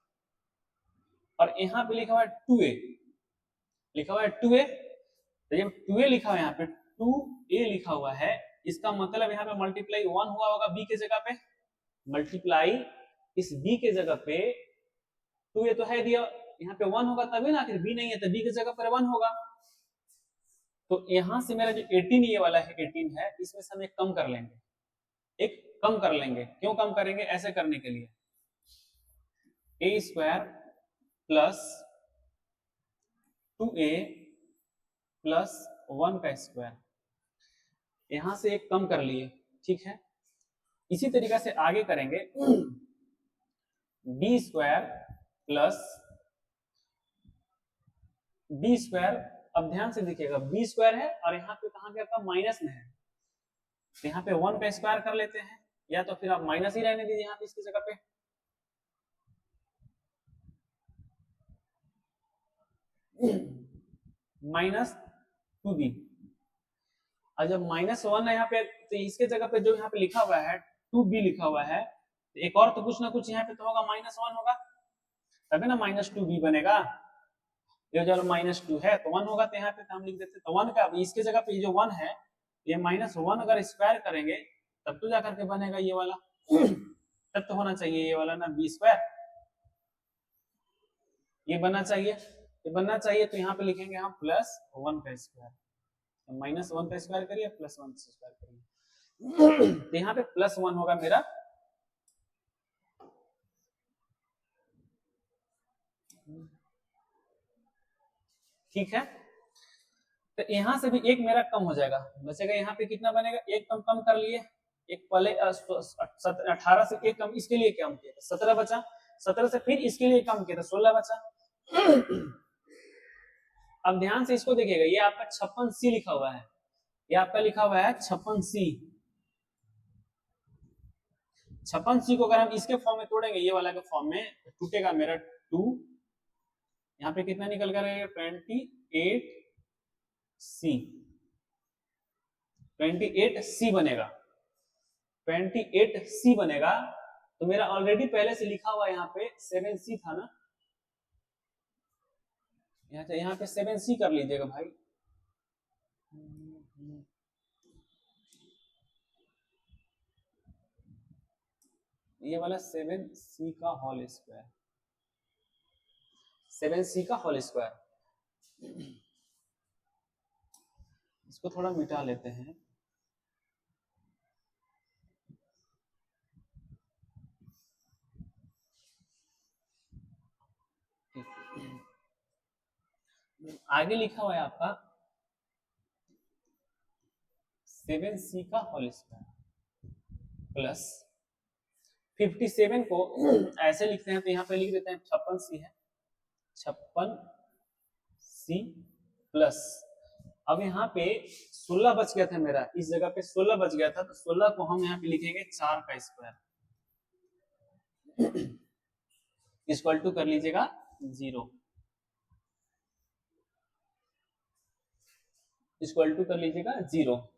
और यहाँ पे लिखा हुआ है 2a, लिखा हुआ है 2a, तो जब 2a लिखा हुआ है यहाँ पे 2a लिखा हुआ है, इसका मतलब यहाँ पे मल्टीप्लाई 1 हुआ होगा b के जगह पे, मल्टीप्लाई इस b के जगह पे 2a तो है दिया, यहाँ पे 1 होगा तभी ना, आखिर b नहीं है तो b की जगह पर 1 होगा। तो यहाँ से मेरा जो 18 ये वाला है 18 है, इसमें से हम एक कम कर लेंगे, एक कम कर लेंगे। क्यों कम करेंगे? ऐसे करने के लिए ए स्क्वायर प्लस 2a प्लस 1 का स्क्वायर, यहां से एक कम कर लिए, ठीक है। इसी तरीके से आगे करेंगे, B square plus B square. अब ध्यान से देखिएगा, बी स्क्वायर है और यहाँ पे कहाँ गया था, माइनस में है, तो यहाँ पे 1 का स्क्वायर कर लेते हैं, या तो फिर आप माइनस ही रहने दीजिए यहाँ पे इसकी जगह पे। -2b, और जब -1 है यहाँ पे, तो इसके जगह पे जो यहाँ पे लिखा हुआ है 2b लिखा हुआ है, तो एक और तो कुछ ना कुछ यहाँ पे तो होगा, -1 होगा, तभी ना -2b बनेगा। ये जो -2 है तो 1 होगा, तो यहाँ पे हम लिख देते, तो 1 का इसके जगह पे जो 1 है, ये -1 अगर स्क्वायर करेंगे तब तो जाकर के बनेगा ये वाला, तब तो होना चाहिए ये वाला ना, बी स्क्वायर, ये बनना चाहिए, ये बनना चाहिए। तो यहाँ पे लिखेंगे हम +1 का स्क्वायर, -1 का स्क्वायर करिए, +1 का स्क्वायर करिए, तो यहाँ पे +1 होगा मेरा। ठीक है, तो यहाँ से भी एक मेरा कम हो जाएगा, बचेगा यहाँ पे कितना बनेगा, एक कम कर लिए, एक पहले 18 से एक कम, इसके लिए कम किया 17 बचा, 17 से फिर इसके लिए कम किया तो 16 बचा। अब ध्यान से इसको देखिएगा, ये आपका 56C लिखा हुआ है, ये आपका लिखा हुआ है 56C। 56C को अगर हम इसके फॉर्म में तोड़ेंगे, ये वाला के फॉर्म में, तो टूटेगा मेरा 2, यहाँ पे कितना निकल कर आएगा 28C, 28C बनेगा, 28C बनेगा। तो मेरा ऑलरेडी पहले से लिखा हुआ यहाँ पे 7C था ना, यहाँ पे 7C कर लीजिएगा भाई, ये वाला 7C का होल स्क्वायर, 7C का होल स्क्वायर। इसको थोड़ा मिटा लेते हैं, आगे लिखा हुआ है आपका 7C का होल स्क्वायर प्लस 57 को ऐसे लिखते हैं, तो यहाँ पे लिख देते हैं 56C है, 56C प्लस, अब यहाँ पे 16 बच गया था मेरा, इस जगह पे 16 बच गया था, तो 16 को हम यहाँ पे लिखेंगे 4 का स्क्वायर, इक्वल टू कर लीजिएगा 0, इक्वल टू कर लीजिएगा 0।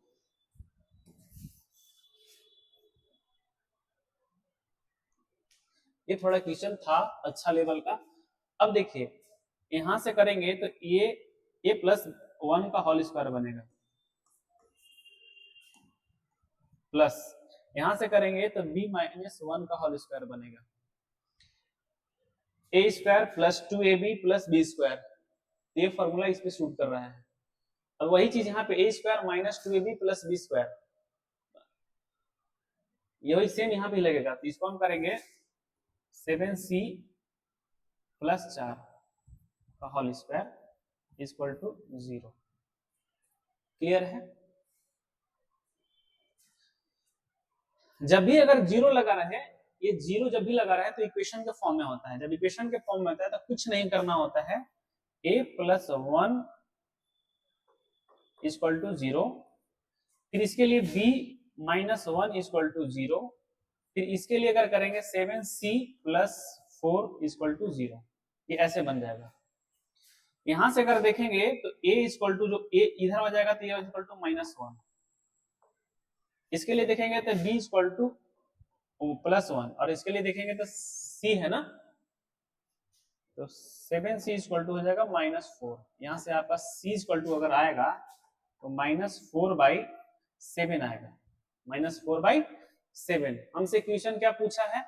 ये थोड़ा क्वेश्चन था अच्छा लेवल का। अब देखिए यहां से करेंगे तो ये +1 का होल स्क्वायर बनेगा, प्लस यहां से करेंगे तो b-1 का होल स्क्वायर बनेगा, a square plus 2ab plus b square, ये फॉर्मूला इस पे सूट कर रहा है। अब वही चीज यहाँ पे a square minus 2ab plus b square, यही सेम यहाँ पे लगेगा, तो इसको हम करेंगे 7C प्लस 4 का whole square equal to 0। Clear है? जब भी अगर 0 लगा रहे, ये 0 जब भी लगा रहे तो इक्वेशन के फॉर्म में होता है, जब इक्वेशन के फॉर्म में होता है तो कुछ नहीं करना होता है, a प्लस 1 इक्वल टू 0, फिर इसके लिए b माइनस 1 इक्वल टू 0, फिर इसके लिए अगर करेंगे 7C प्लस 4 इक्वल टू 0, ये ऐसे बन जाएगा। यहां से अगर देखेंगे तो a इक्वल टू, जो a इधर हो जाएगा तो ये इक्वल टू -1, इसके लिए देखेंगे तो b इक्वल टू +1, और इसके लिए देखेंगे तो c है ना, तो 7C इक्वल टू हो जाएगा -4, यहां से आपका c इक्वल टू अगर आएगा तो -4/7 आएगा, -4/7। हमसे क्वेश्चन क्या पूछा है,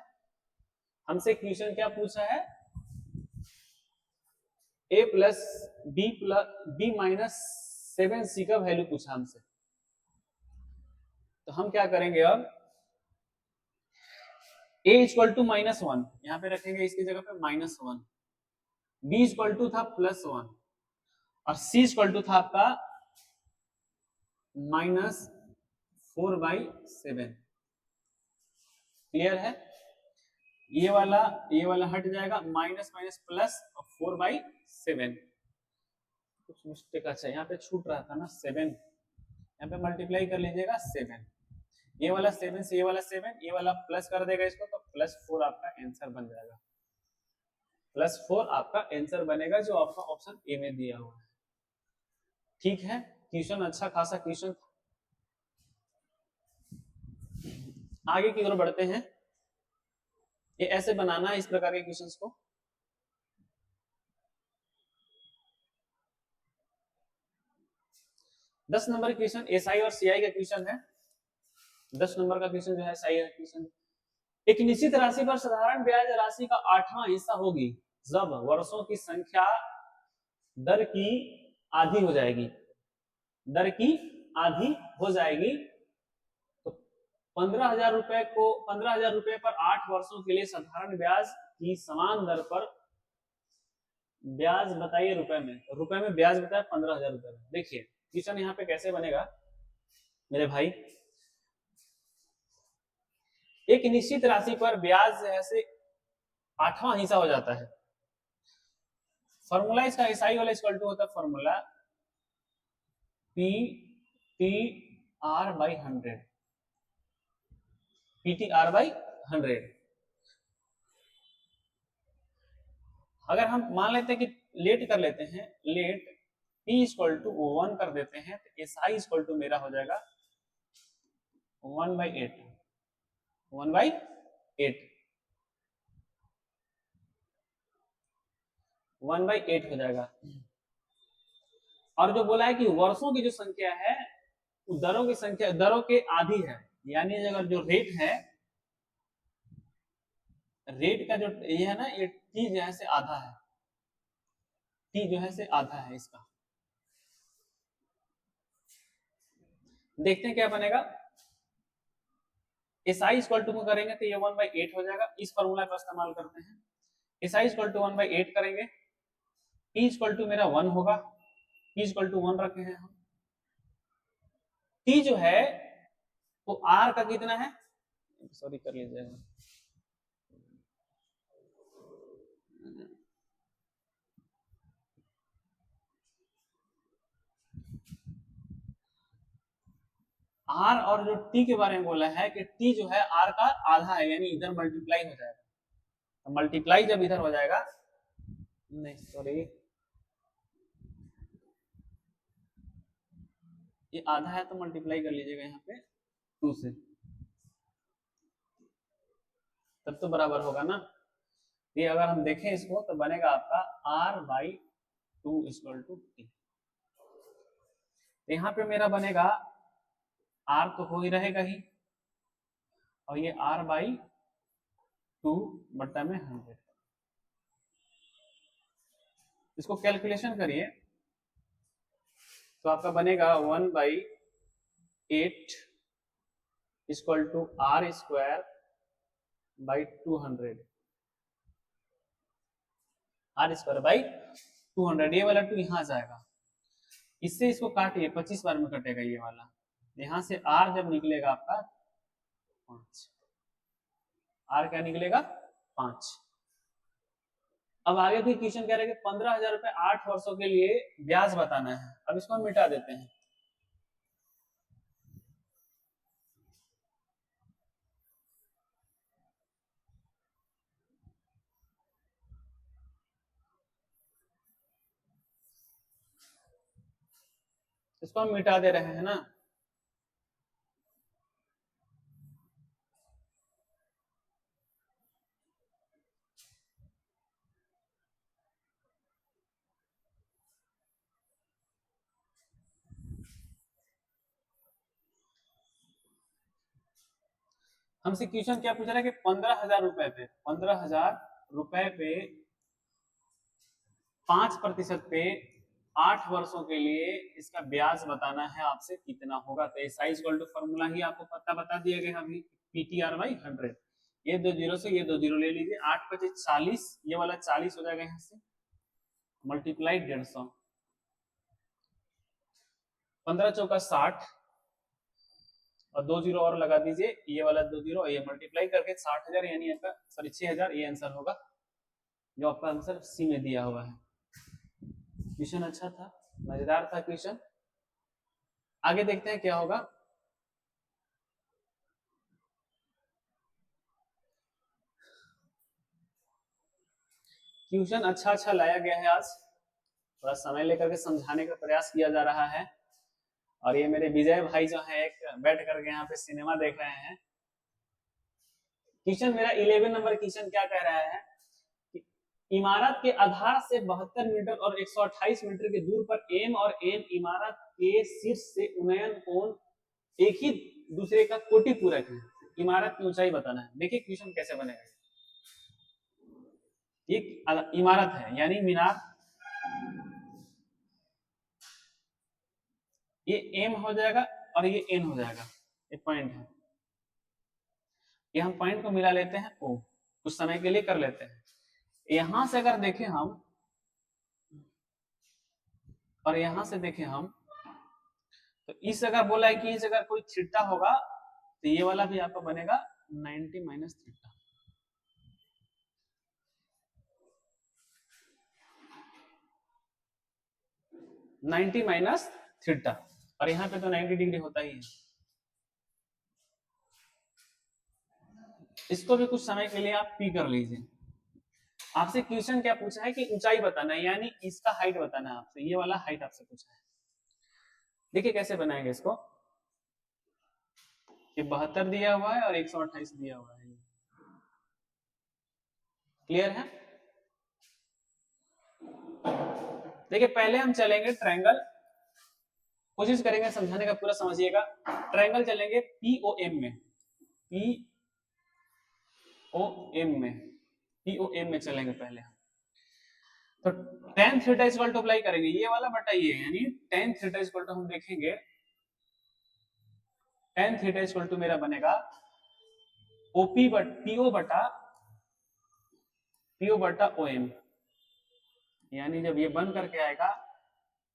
हमसे क्वेश्चन क्या पूछा है, a plus b minus 7C का वैल्यू पूछा हमसे। तो हम क्या करेंगे, अब a इक्वल टू -1 यहाँ पे रखेंगे, इसकी जगह पे -1, b इक्वल टू था +1 और c इक्वल टू था आपका -4। 4/7। क्लियर है? ये वाला हट जाएगा, माइनस माइनस प्लस 4/7। कुछ मिस्टेक, अच्छा यहाँ पे छूट रहा था ना 7, यहाँ पे मल्टीप्लाई कर लीजिएगा 7। ये वाला 7 से ये वाला 7, ये वाला प्लस कर देगा इसको, तो +4 आपका आंसर बन जाएगा। +4 आपका आंसर बनेगा, जो आपका ऑप्शन ए में दिया हुआ है। ठीक है, क्वेश्चन अच्छा खासा क्वेश्चन। आगे की ओर बढ़ते हैं। ये ऐसे बनाना है इस प्रकार के क्वेश्चंस को। दस नंबर क्वेश्चन एसआई और सीआई का क्वेश्चन है। 10 नंबर का क्वेश्चन जो है एसआई का क्वेश्चन। एक निश्चित राशि पर साधारण ब्याज राशि का 8वां हिस्सा होगी जब वर्षों की संख्या दर की आधी हो जाएगी। दर की आधी हो जाएगी तो 15,000 रुपए पर 8 वर्षों के लिए साधारण ब्याज की समान दर पर ब्याज बताइए रुपए में। रुपए में ब्याज बताए 15,000 रुपए में। देखिए क्वेश्चन यहाँ पे कैसे बनेगा मेरे भाई। एक निश्चित राशि पर ब्याज ऐसे 8वां हिस्सा हो जाता है। फॉर्मूला इसका एसआई वाला इक्वल टू होता है फॉर्मूला PTR/100। PTR/100। अगर हम मान लेते हैं कि लेट कर लेते हैं, लेट P = 1 कर देते हैं, तो SI = मेरा हो जाएगा 1/8। 1/8 1/8 हो जाएगा। और जो बोला है कि वर्षों की जो संख्या है दरों की संख्या दरों के आधी है, यानी अगर जो रेट है, रेट का जो ये है ना, ये टी जो है से आधा है। टी जो है से आधा है इसका। देखते हैं क्या बनेगा। SI = करेंगे तो ये 1/8 हो जाएगा। इस फॉर्मूला का इस्तेमाल करते हैं। SI = 1/8 करेंगे। P = मेरा 1 होगा। P = 1 रखे हैं हम। T जो है वो R का कितना है, सॉरी कर लीजिएगा, R और जो T के बारे में बोला है कि T जो है R का आधा है, यानी इधर मल्टीप्लाई हो जाएगा। तो मल्टीप्लाई जब इधर हो जाएगा, नहीं सॉरी, ये आधा है तो मल्टीप्लाई कर लीजिएगा यहाँ पे 2 से, तब तो बराबर होगा ना। ये अगर हम देखें इसको तो बनेगा आपका R/2 = T। यहाँ पे मेरा बनेगा R तो हो ही रहेगा ही, और ये R/2 बट्टा में 100। इसको कैलकुलेशन करिए तो आपका बनेगा 1/8 = R² R²/200। ये वाला 2 यहाँ जाएगा, इससे इसको काटिए, 25 बार में कटेगा ये वाला। यहां से R जब निकलेगा आपका 5, R क्या निकलेगा 5। अब आगे भी क्वेश्चन कह रहे हैं कि 15,000 रुपए 8 वर्षों के लिए ब्याज बताना है। अब इसको हम मिटा देते हैं। इसको हम मिटा दे रहे हैं ना। हमसे क्वेश्चन क्या पूछ रहा है कि 15,000 रुपए पे 5% पे 8 वर्षों के लिए इसका ब्याज बताना है आपसे कितना होगा। तो SI = फॉर्मूला ही आपको पता बता दिया गया अभी, PTR/100। ये 2 जीरो से ये 2 जीरो ले लीजिए, 8 × 5 = 40, ये वाला 40 हो जाएगा यहाँ से, मल्टीप्लाई 150, 15 × 4 = 60, और 2 जीरो और लगा दीजिए, ये वाला 2 जीरो, ये मल्टीप्लाई करके 60,000 यानी आपका सॉरी 6,000 ये आंसर होगा, जो आपका आंसर सी में दिया हुआ है। क्वेश्चन अच्छा था, मजेदार था क्वेश्चन। आगे देखते हैं क्या होगा। क्वेश्चन अच्छा लाया गया है, आज थोड़ा समय लेकर के समझाने का प्रयास किया जा रहा है। और ये मेरे विजय भाई जो है एक बैठ करके यहाँ पे सिनेमा देख रहे हैं। क्वेश्चन मेरा 11 नंबर क्वेश्चन क्या कह रहा है कि इमारत के आधार से 72 मीटर और 128 मीटर के दूर पर एम और एन इमारत के शीर्ष से उन्नयन कोण एक ही दूसरे का कोटि पूरक है। इमारत की ऊंचाई बताना है। देखिए क्वेश्चन कैसे बनेगा। एक इमारत है यानी मीनार, ये एम हो जाएगा और ये एन हो जाएगा, ये पॉइंट है। ये हम पॉइंट को मिला लेते हैं ओ, कुछ समय के लिए कर लेते हैं। यहां से अगर देखें हम और यहां से देखें हम, तो इस अगर बोला है कि इस अगर कोई थीटा होगा तो ये वाला भी आपका बनेगा 90 माइनस थीटा। -थीटा, और यहाँ पे तो 90 डिग्री होता ही है। इसको भी कुछ समय के लिए आप पी कर लीजिए। आपसे क्वेश्चन क्या पूछा है कि ऊंचाई बताना है, यानी इसका हाइट बताना है आपसे, ये वाला हाइट आपसे पूछा है। देखिए कैसे बनाएंगे इसको। ये 72 दिया हुआ है और 128 दिया हुआ है। क्लियर है। देखिए पहले हम चलेंगे ट्रायंगल, कोशिश करेंगे समझाने का पूरा समझिएगा। ट्रायंगल चलेंगे पीओएम में, पीओएम में चलेंगे पहले हम। तो tan theta equal to apply करेंगे ये वाला बटा ये, यानी tan थीटा इक्वल टू हम देखेंगे, tan थीटा इक्वल टू मेरा बनेगा ओपी बट पीओ बटा ओएम, यानी जब ये बन करके आएगा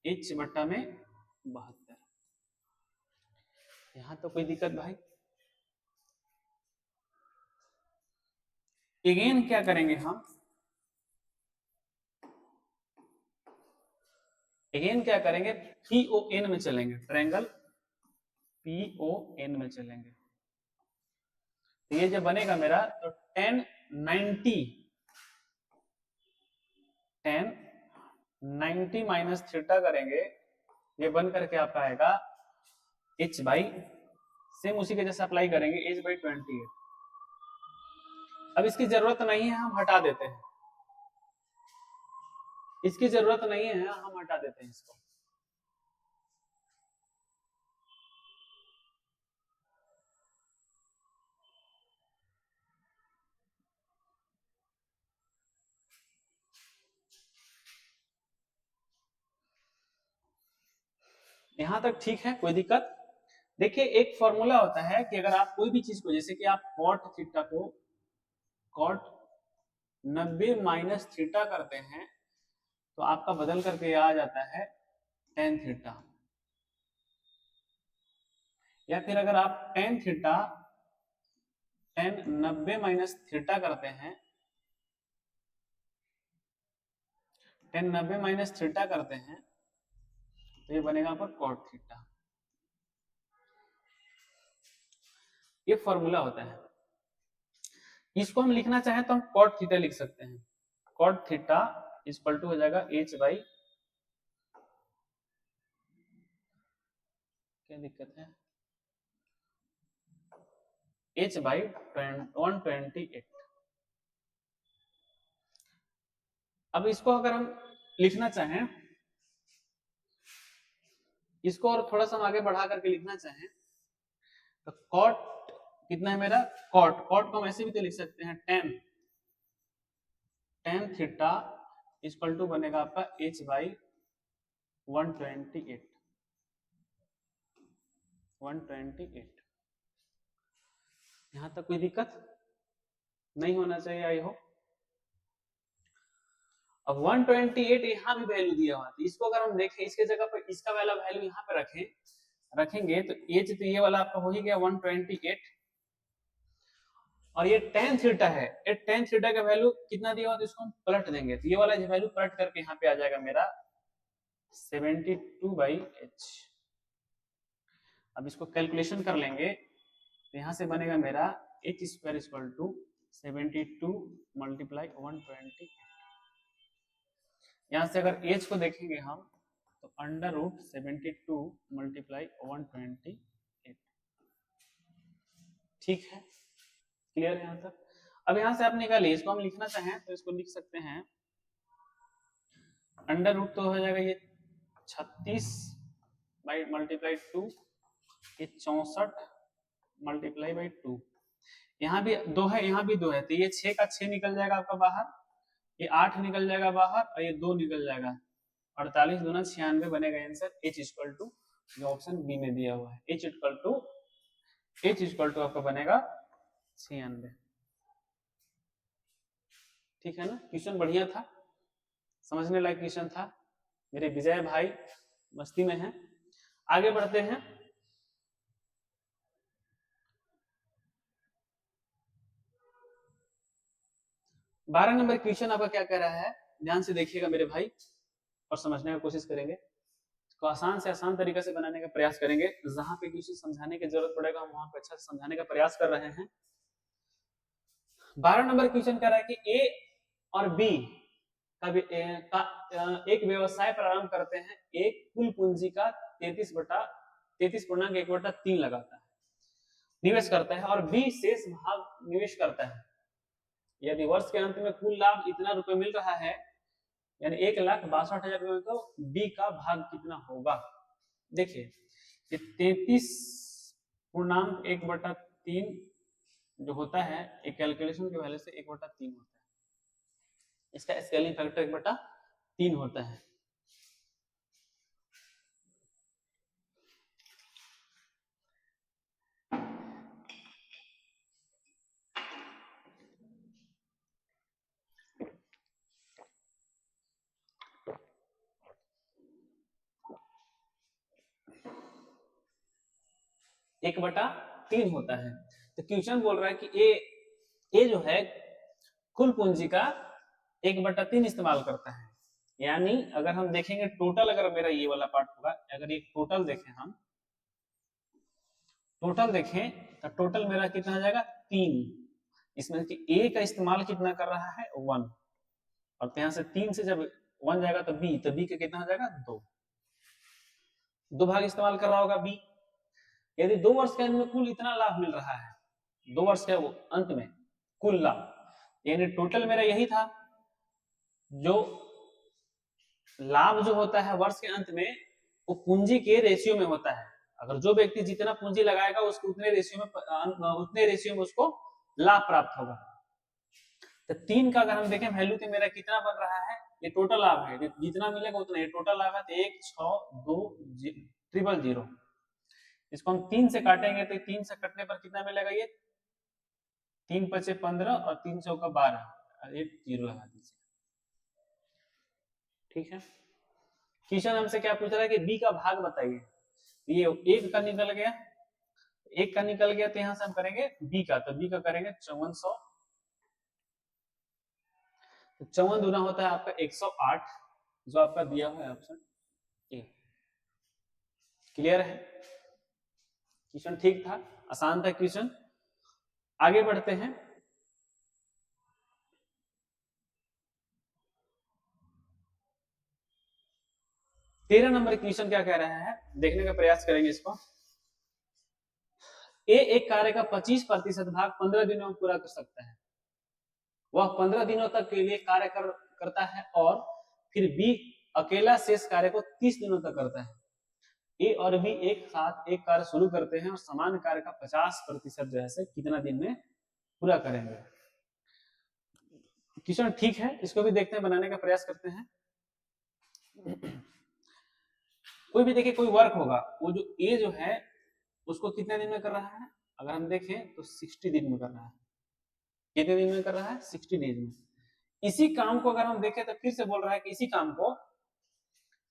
h बट्टा में 72। यहां तो कोई दिक्कत भाई। अगेन क्या करेंगे हम, अगेन क्या करेंगे, पीओएन में चलेंगे, ट्रायंगल पीओएन में चलेंगे। तो ये जब बनेगा मेरा तो tan 90 माइनस थीटा करेंगे, ये बन करके आपका आएगा h बाई, सेम उसी के जैसे अप्लाई करेंगे h बाई 28। अब इसकी जरूरत नहीं है, हम हटा देते हैं, इसकी जरूरत नहीं है, हम हटा देते हैं इसको। यहां तक ठीक है, कोई दिक्कत। देखिए एक फॉर्मूला होता है कि अगर आप कोई भी चीज को, जैसे कि आप कॉट थीटा को कॉट 90 माइनस थीटा करते हैं तो आपका बदल करके आ जाता है tan थीटा। या फिर अगर आप tan 90 माइनस थीटा करते हैं, tan 90 माइनस थीटा करते हैं तो ये बनेगा आपका cot थीटा। ये फॉर्मूला होता है। इसको हम लिखना चाहें तो हम cot थीटा लिख सकते हैं। cot थीटा इक्वल टू हो जाएगा h बाई, क्या दिक्कत है, h बाई 128। अब इसको अगर हम लिखना चाहें, इसको और थोड़ा सा हम आगे बढ़ा करके लिखना चाहें तो cot कितना है मेरा, cot को हम ऐसे भी तो लिख सकते हैं tan थीटा इक्वल टू बनेगा आपका h बाई 128। यहां तक कोई दिक्कत नहीं होना चाहिए, आई होप। अब 128 यहां भी वैल्यू दिया हुआ है, इसको अगर हम देखें, इसके जगह पर इसका वाला वैल्यू यहां पे रखें रखेंगे तो एच तो ये वाला आपका हो ही गया 128, और ये tan थीटा है, ये tan थीटा का वैल्यू कितना दिया हुआ तो इसको हम पलट देंगे, तो ये वाला वैल्यू पलट करके यहाँ पे आ जाएगा मेरा 72/h। अब इसको कैलकुलेशन कर लेंगे तो यहाँ से बनेगा मेरा h square equal to 72 multiply 120। यहाँ से अगर h को देखेंगे हम तो √72 मल्टीप्लाई 128। ठीक है, क्लियर है यहाँ तक। अब यहाँ से आप निकालिए, इसको हम लिखना चाहें तो इसको लिख सकते हैं √ तो हो जाएगा ये 36 बाई मल्टीप्लाई 2, ये 64 मल्टीप्लाई बाई 2। यहाँ भी 2 है, यहाँ भी 2 है, तो ये 6 का 6 निकल जाएगा आपका बाहर, ये 8 निकल जाएगा बाहर, और ये 2 निकल जाएगा, 48 दूना 96 बनेगा आंसर। h इक्वल टू जो ऑप्शन बी में दिया हुआ है, h इक्वल टू आपका बनेगा 96। ठीक है ना, क्वेश्चन बढ़िया था, समझने लायक क्वेश्चन था। मेरे विजय भाई मस्ती में हैं। आगे बढ़ते हैं। बारह नंबर क्वेश्चन आपका क्या कह रहा है, ध्यान से देखिएगा मेरे भाई और समझने की कोशिश करेंगे, तो आसान से आसान तरीके से बनाने का प्रयास करेंगे। जहां पे क्वेश्चन समझाने की जरूरत पड़ेगा हम वहां पे अच्छा से समझाने का प्रयास कर रहे हैं। 12 नंबर क्वेश्चन कह रहा है कि ए और बी का एक व्यवसाय प्रारंभ करते हैं, एक कुल पूंजी का 33.1/3 लगाता है, निवेश करता है, और बी शेष भाग निवेश करता है। यदि वर्ष के अंत में कुल लाभ इतना रुपए मिल रहा है, यानी 1,62,000 रुपए, तो बी का भाग कितना होगा। देखिए ये 33.1/3 जो होता है, एक कैलकुलेशन की वैल्यू से 1/3 होता है, इसका स्केलिंग फैक्टर 1/3 होता है। एक बटा 3 होता है। तो क्वेश्चन बोल रहा है कि ए जो है कुल पूंजी का 1/3 इस्तेमाल करता है, यानी अगर हम देखेंगे टोटल, अगर मेरा ये वाला पार्ट होगा, अगर ये टोटल देखें हम, टोटल देखें तो टोटल मेरा कितना हो जाएगा 3, इसमें कि ए का इस्तेमाल कितना कर रहा है 1, और यहाँ से 3 से जब 1 जाएगा तो बी का कितना हो जाएगा 2 भाग इस्तेमाल कर रहा होगा बी। यदि 2 वर्ष के अंत में कुल इतना लाभ मिल रहा है, 2 वर्ष के अंत में कुल लाभ, यानी टोटल मेरा यही था, जो लाभ जो होता है वर्ष के अंत में वो पूंजी के रेशियो में होता है। अगर जो व्यक्ति जितना पूंजी लगाएगा उसको उतने रेशियो में उसको लाभ प्राप्त होगा। तो 3 का अगर हम देखें वैल्यू तो मेरा कितना बन रहा है, ये टोटल लाभ है, जितना मिलेगा उतना, ये टोटल लाभ है 1,6,2,000। इसको हम 3 से काटेंगे तो 3 से कटने पर कितना मिलेगा, ये 3 × 5 = 15 और 3 × 4 = 12, एक 0 लगा दीजिए। ठीक है, क्वेश्चन हमसे क्या पूछ रहा है कि बी का भाग बताइए। ये एक का निकल गया, तो यहां से हम करेंगे बी का, तो बी का करेंगे 5400, तो 54 दूना होता है आपका 108, जो आपका दिया हुआ है ऑप्शन ए। क्लियर है, क्वेश्चन ठीक था, आसान था क्वेश्चन। आगे बढ़ते हैं। तेरह नंबर क्वेश्चन क्या कह रहा है, देखने का प्रयास करेंगे इसको। ए एक कार्य का 25% भाग 15 दिनों में पूरा कर सकता है, वह 15 दिनों तक के लिए कार्य करता है, और फिर बी अकेला शेष कार्य को 30 दिनों तक करता है। ए और बी एक साथ एक कार्य शुरू करते हैं और समान कार्य का 50% जो है कितना दिन में पूरा करेंगे। क्वेश्चन ठीक है, इसको भी देखते हैं, बनाने का प्रयास करते हैं। कोई भी देखिए कोई वर्क होगा, वो जो ए जो है उसको कितने दिन में कर रहा है, अगर हम देखें तो 60 दिन में कर रहा है। कितने दिन में कर रहा है, 60 डेज में। इसी काम को अगर हम देखें तो फिर से बोल रहा है कि इसी काम को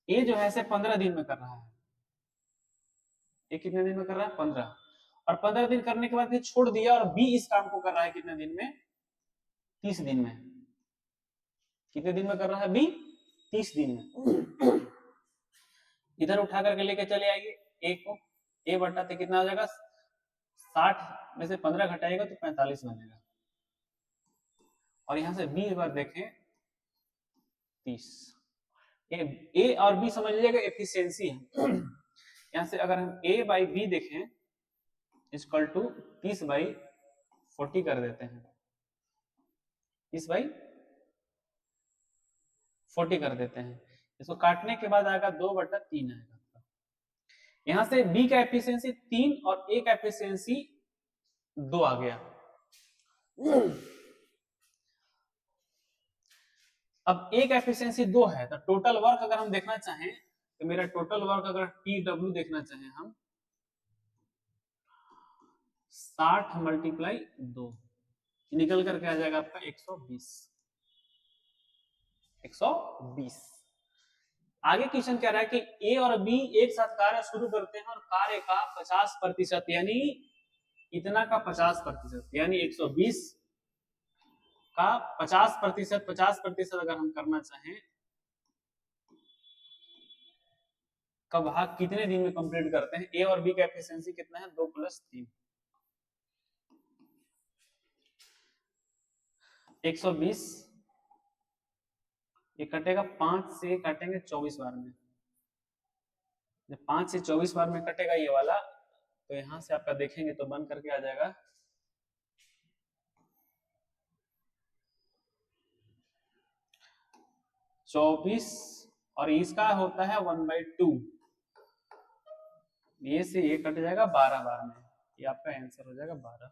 ए जो है 15 दिन में कर रहा है, ये कितने दिन में कर रहा है 15, और 15 दिन करने के बाद फिर छोड़ दिया, और बी इस काम को कर रहा है कितने दिन में 30 दिन में। कितने दिन में कर रहा है बी 30 दिन में। इधर उठा करके लेके चले आइए ए को, ए बटाते कितना हो जाएगा 60 में से 15 घटाएगा तो 45 बनेगा, और यहां से बी एक बार देखें 30। ए और बी समझ लीजिएगा एफिशिएंसी है। यहां से अगर हम ए बाई बी देखें इक्वल टू 30 बाई 40 कर देते हैं, 30 बाई 40 कर देते हैं, इसको काटने के बाद आएगा 2/3 आएगा। यहां से बी का एफिशिएंसी 3 और ए का एफिशिएंसी 2 आ गया। अब ए का एफिशिएंसी 2 है, तो टोटल वर्क अगर हम देखना चाहें तो मेरा टोटल वर्क अगर TW देखना चाहें हम 60 मल्टीप्लाई 2 निकल करके आ जाएगा आपका 120। 120। आगे क्वेश्चन कह रहा है कि ए और बी एक साथ कार्य शुरू करते हैं और कार्य का 50% यानी इतना का 50% यानी 120 का 50%, 50% अगर हम करना चाहें का भाग कितने दिन में कंप्लीट करते हैं। ए और बी का एफिशिएंसी कितना है 2 + 3, 120 ये कटेगा 5 से काटेंगे 24 बार में, जब 5 से 24 बार में कटेगा ये वाला तो यहां से आपका देखेंगे तो बन करके आ जाएगा 24 और इसका होता है 1/2, ये से ये कट जाएगा 12 बार में, ये आपका आंसर हो जाएगा 12।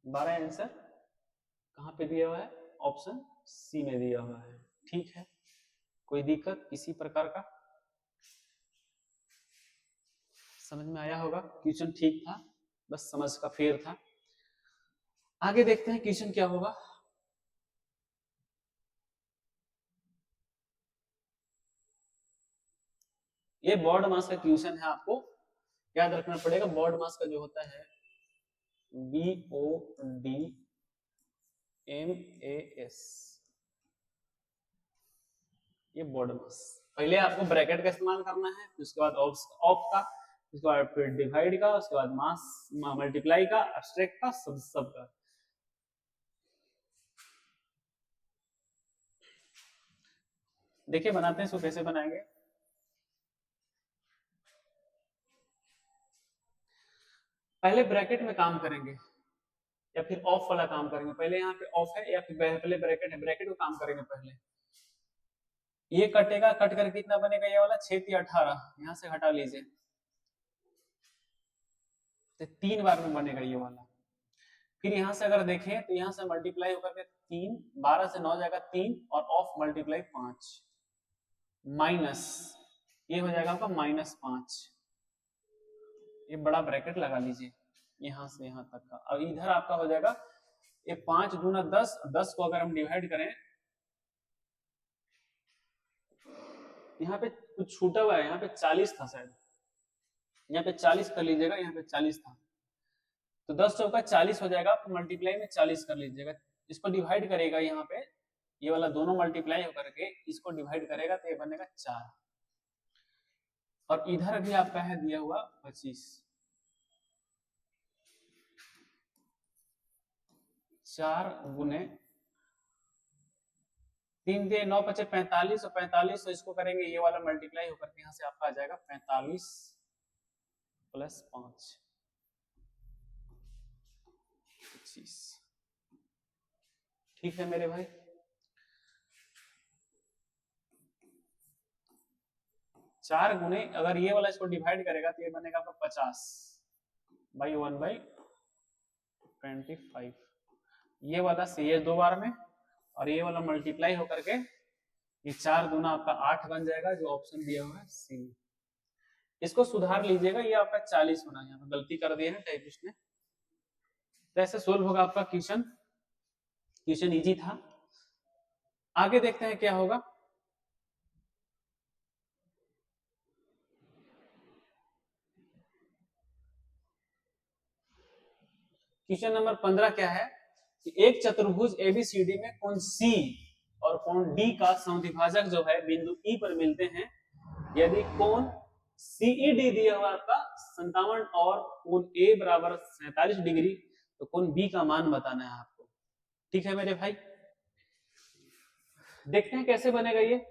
12 आंसर कहां पे दिया हुआ है ऑप्शन सी में दिया हुआ है। ठीक है, कोई दिक्कत किसी प्रकार का समझ में आया होगा, क्वेश्चन ठीक था, बस समझ का फेर था। आगे देखते हैं क्वेश्चन क्या होगा। ये बॉड मास का क्वेश्चन है, आपको याद रखना पड़ेगा। बॉड मास का जो होता है BODMAS, ये बॉड मास। पहले आपको ब्रैकेट का इस्तेमाल करना है, उसके बाद ऑफ का, उसके बाद फिर डिवाइड का, उसके बाद मास मल्टीप्लाई का, एब्स्ट्रैक्ट का, सब का। देखिए बनाते हैं, इसको कैसे बनाएंगे। पहले ब्रैकेट में काम करेंगे या फिर ऑफ वाला काम करेंगे। पहले यहाँ पे ऑफ है या फिर पहले ब्रैकेट है, ब्रैकेट को काम करेंगे पहले। ये कटेगा, कट कर कितना बनेगा ये वाला 6 × 18, यहाँ से हटा लीजिए तो 3 बार में बनेगा ये वाला। फिर यहाँ से अगर देखें तो यहाँ से मल्टीप्लाई होकर के 3, 12 से 9 जाएगा 3 और ऑफ मल्टीप्लाई 5 माइनस, ये हो जाएगा आपका -5। ये बड़ा ब्रैकेट लगा लीजिए यहाँ से यहाँ तक का। अब इधर आपका हो जाएगा ये 5 × 10, 10 को अगर हम डिवाइड करें, यहाँ पे कुछ छूटा हुआ है, यहाँ पे 40 था शायद, यहाँ पे 40 कर लीजिएगा, यहाँ पे 40 था तो 10 चौका 40 हो जाएगा। आप मल्टीप्लाई में 40 कर लीजिएगा, इसको डिवाइड करेगा, यहाँ पे ये वाला दोनों मल्टीप्लाई होकर के इसको डिवाइड करेगा तो ये बनेगा 4, और इधर भी आपका है दिया हुआ 25। 4 × 3 × 9 = 45 और 45 तो इसको करेंगे ये वाला मल्टीप्लाई होकर के यहाँ से आपका आ जाएगा 45 + 5 25। ठीक है मेरे भाई, चार गुने अगर ये वाला इसको डिवाइड करेगा तो ये बनेगा आपका 50 / 1/25। ये वाला से ये 2 बार में और ये वाला मल्टीप्लाई होकर के ये 4 दूना आपका 8 बन जाएगा, जो ऑप्शन दिया हुआ है सी। इसको सुधार लीजिएगा, ये आपका 40 होना, यहाँ पे गलती कर दिया है टाइपिस्ट ने। तो ऐसे सोल्व होगा आपका क्वेश्चन। क्वेश्चन इजी था। आगे देखते हैं क्या होगा। क्वेश्चन नंबर 15 क्या है कि एक चतुर्भुज एबीसीडी में कोण सी और कोण डी का समद्विभाजक जो है बिंदु ई पर मिलते हैं। यदि कोण सीईडी दिया हुआ आपका 57 और कोण ए बराबर 47 डिग्री, तो कोण बी का मान बताना है आपको। ठीक है मेरे भाई, देखते हैं कैसे बनेगा ये।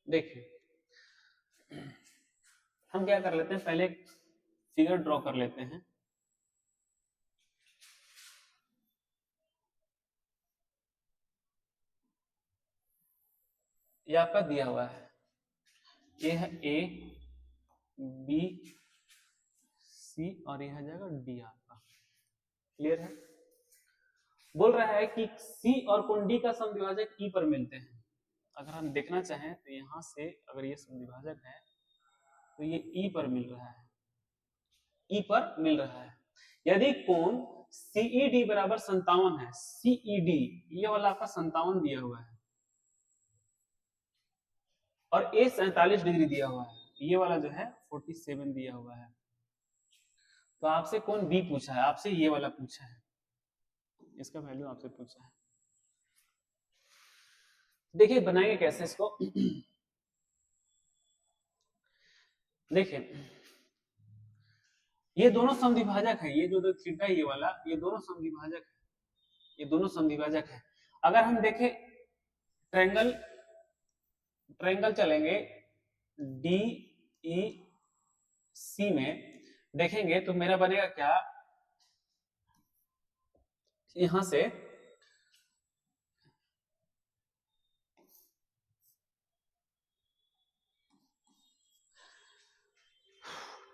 देखिए हम क्या कर लेते हैं, पहले फिगर ड्रॉ कर लेते हैं। ये आपका दिया हुआ है, ये है ए बी सी और यह आ जाएगा डी आपका। क्लियर है? बोल रहा है कि सी और कोण डी का समद्विभाजक ई पर मिलते हैं। अगर हम देखना चाहें तो यहां से अगर ये समद्विभाजक है तो ये ई पर मिल रहा है, ई पर मिल रहा है। यदि कोण सीईडी बराबर 57 है, सीईडी ये वाला आपका 57 दिया हुआ है और ए 47 डिग्री दिया हुआ है, ये वाला जो है 47 दिया हुआ है, तो आपसे कोण बी पूछा है, आपसे ये वाला पूछा है, इसका वैल्यू आपसे पूछा है। देखिए बनाएंगे कैसे इसको। देखिए ये दोनों समद्विभाजक है, ये जो थीटा ये वाला, ये दोनों समद्विभाजक है, ये दोनों समद्विभाजक है। अगर हम देखें ट्रायंगल, ट्रायंगल चलेंगे डी ई सी में देखेंगे तो मेरा बनेगा क्या, यहां से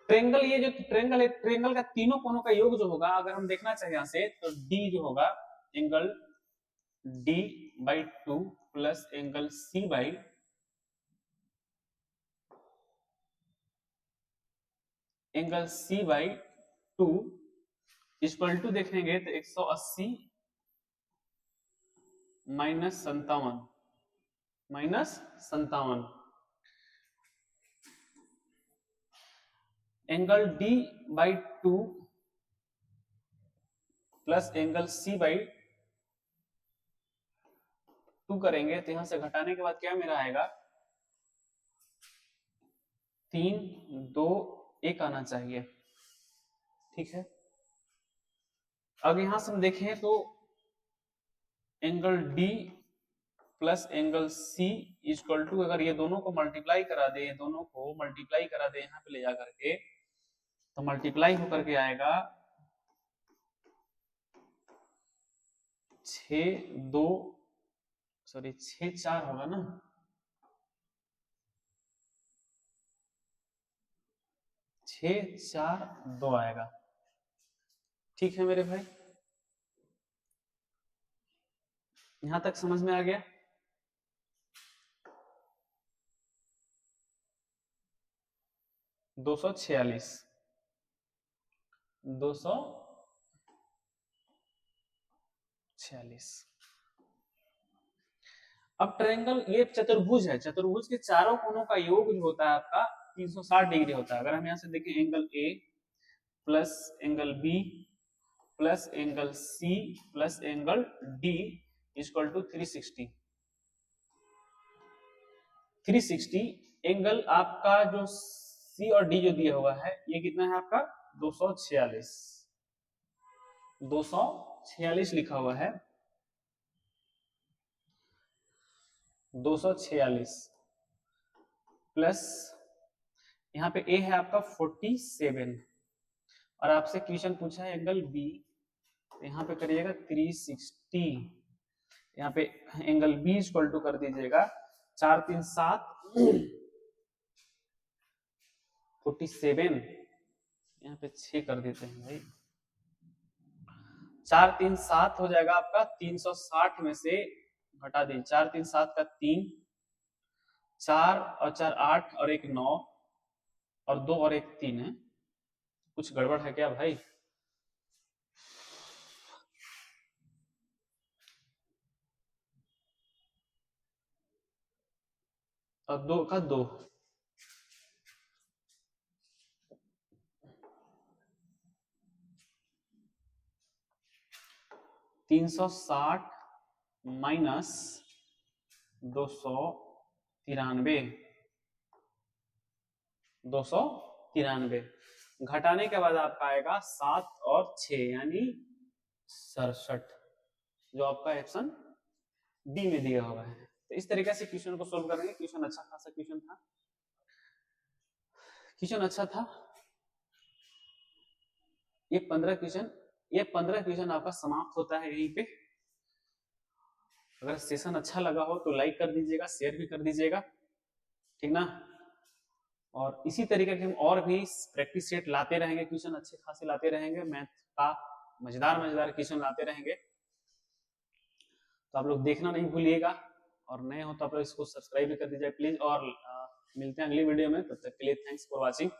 ट्रायंगल, ये जो ट्रायंगल है, ट्रायंगल का तीनों कोनों का योग जो होगा, अगर हम देखना चाहे यहां से तो डी जो होगा angle D by 2 plus angle C by angle C by 2 equal to देखेंगे तो 180 minus 57 angle D by 2 plus angle C by 2 करेंगे तो यहां से घटाने के बाद क्या मेरा आएगा 3 2 1 आना चाहिए। ठीक है, अब यहां से हम देखें तो angle D plus angle C equal to, अगर ये दोनों को मल्टीप्लाई करा दे, ये दोनों को मल्टीप्लाई करा दे यहाँ पे ले जा करके, तो मल्टीप्लाई होकर के आएगा 6 4 होगा ना, 6 4 2 आएगा। ठीक है मेरे भाई, यहां तक समझ में आ गया? दो सौ छियालीस अब ट्रायंगल ये चतुर्भुज है, चतुर्भुज के चारों कोनों का योग जो होता है आपका 360 डिग्री होता है। अगर हम यहां से देखें angle A plus angle B plus angle C plus angle D equal to 360 angle आपका जो सी और डी जो दिया हुआ है ये कितना है आपका 246 लिखा हुआ है, 246 प्लस यहाँ पे ए है आपका 47 और आपसे क्वेश्चन पूछा है एंगल बी, तो यहाँ पे करिएगा 360, यहाँ पे एंगल बी इक्वल टू कर दीजिएगा 4 3 7 47, यहाँ पे 6 कर देते हैं भाई, 4 3 7 हो जाएगा आपका 360 में से घटा दें, 4 3 7 का 3, 4 और 4 8 और 1 9 और 2 और 1 3 है। कुछ गड़बड़ है क्या भाई? और 2 का 2, 360 माइनस 293, 293 घटाने के बाद आपका आएगा 7 और 6 यानी 67, जो आपका ऑप्शन बी में दिया हुआ है। तो इस तरीके से क्वेश्चन को सोल्व करेंगे। क्वेश्चन अच्छा खासा क्वेश्चन था, क्वेश्चन अच्छा था। ये 15 क्वेश्चन आपका समाप्त होता है यहीं पे। अगर सेशन अच्छा लगा हो तो लाइक कर दीजिएगा, शेयर भी कर दीजिएगा, ठीक ना। और इसी तरीके के हम और भी प्रैक्टिस सेट लाते रहेंगे, क्वेश्चन अच्छे खासे लाते रहेंगे, मैथ का मजेदार क्वेश्चन लाते रहेंगे। तो आप लोग देखना नहीं भूलिएगा, और नए हो तो आप लोग इसको सब्सक्राइब भी कर दीजिए प्लीज। और मिलते हैं अगली वीडियो में, तब तक के लिए थैंक्स फॉर वॉचिंग।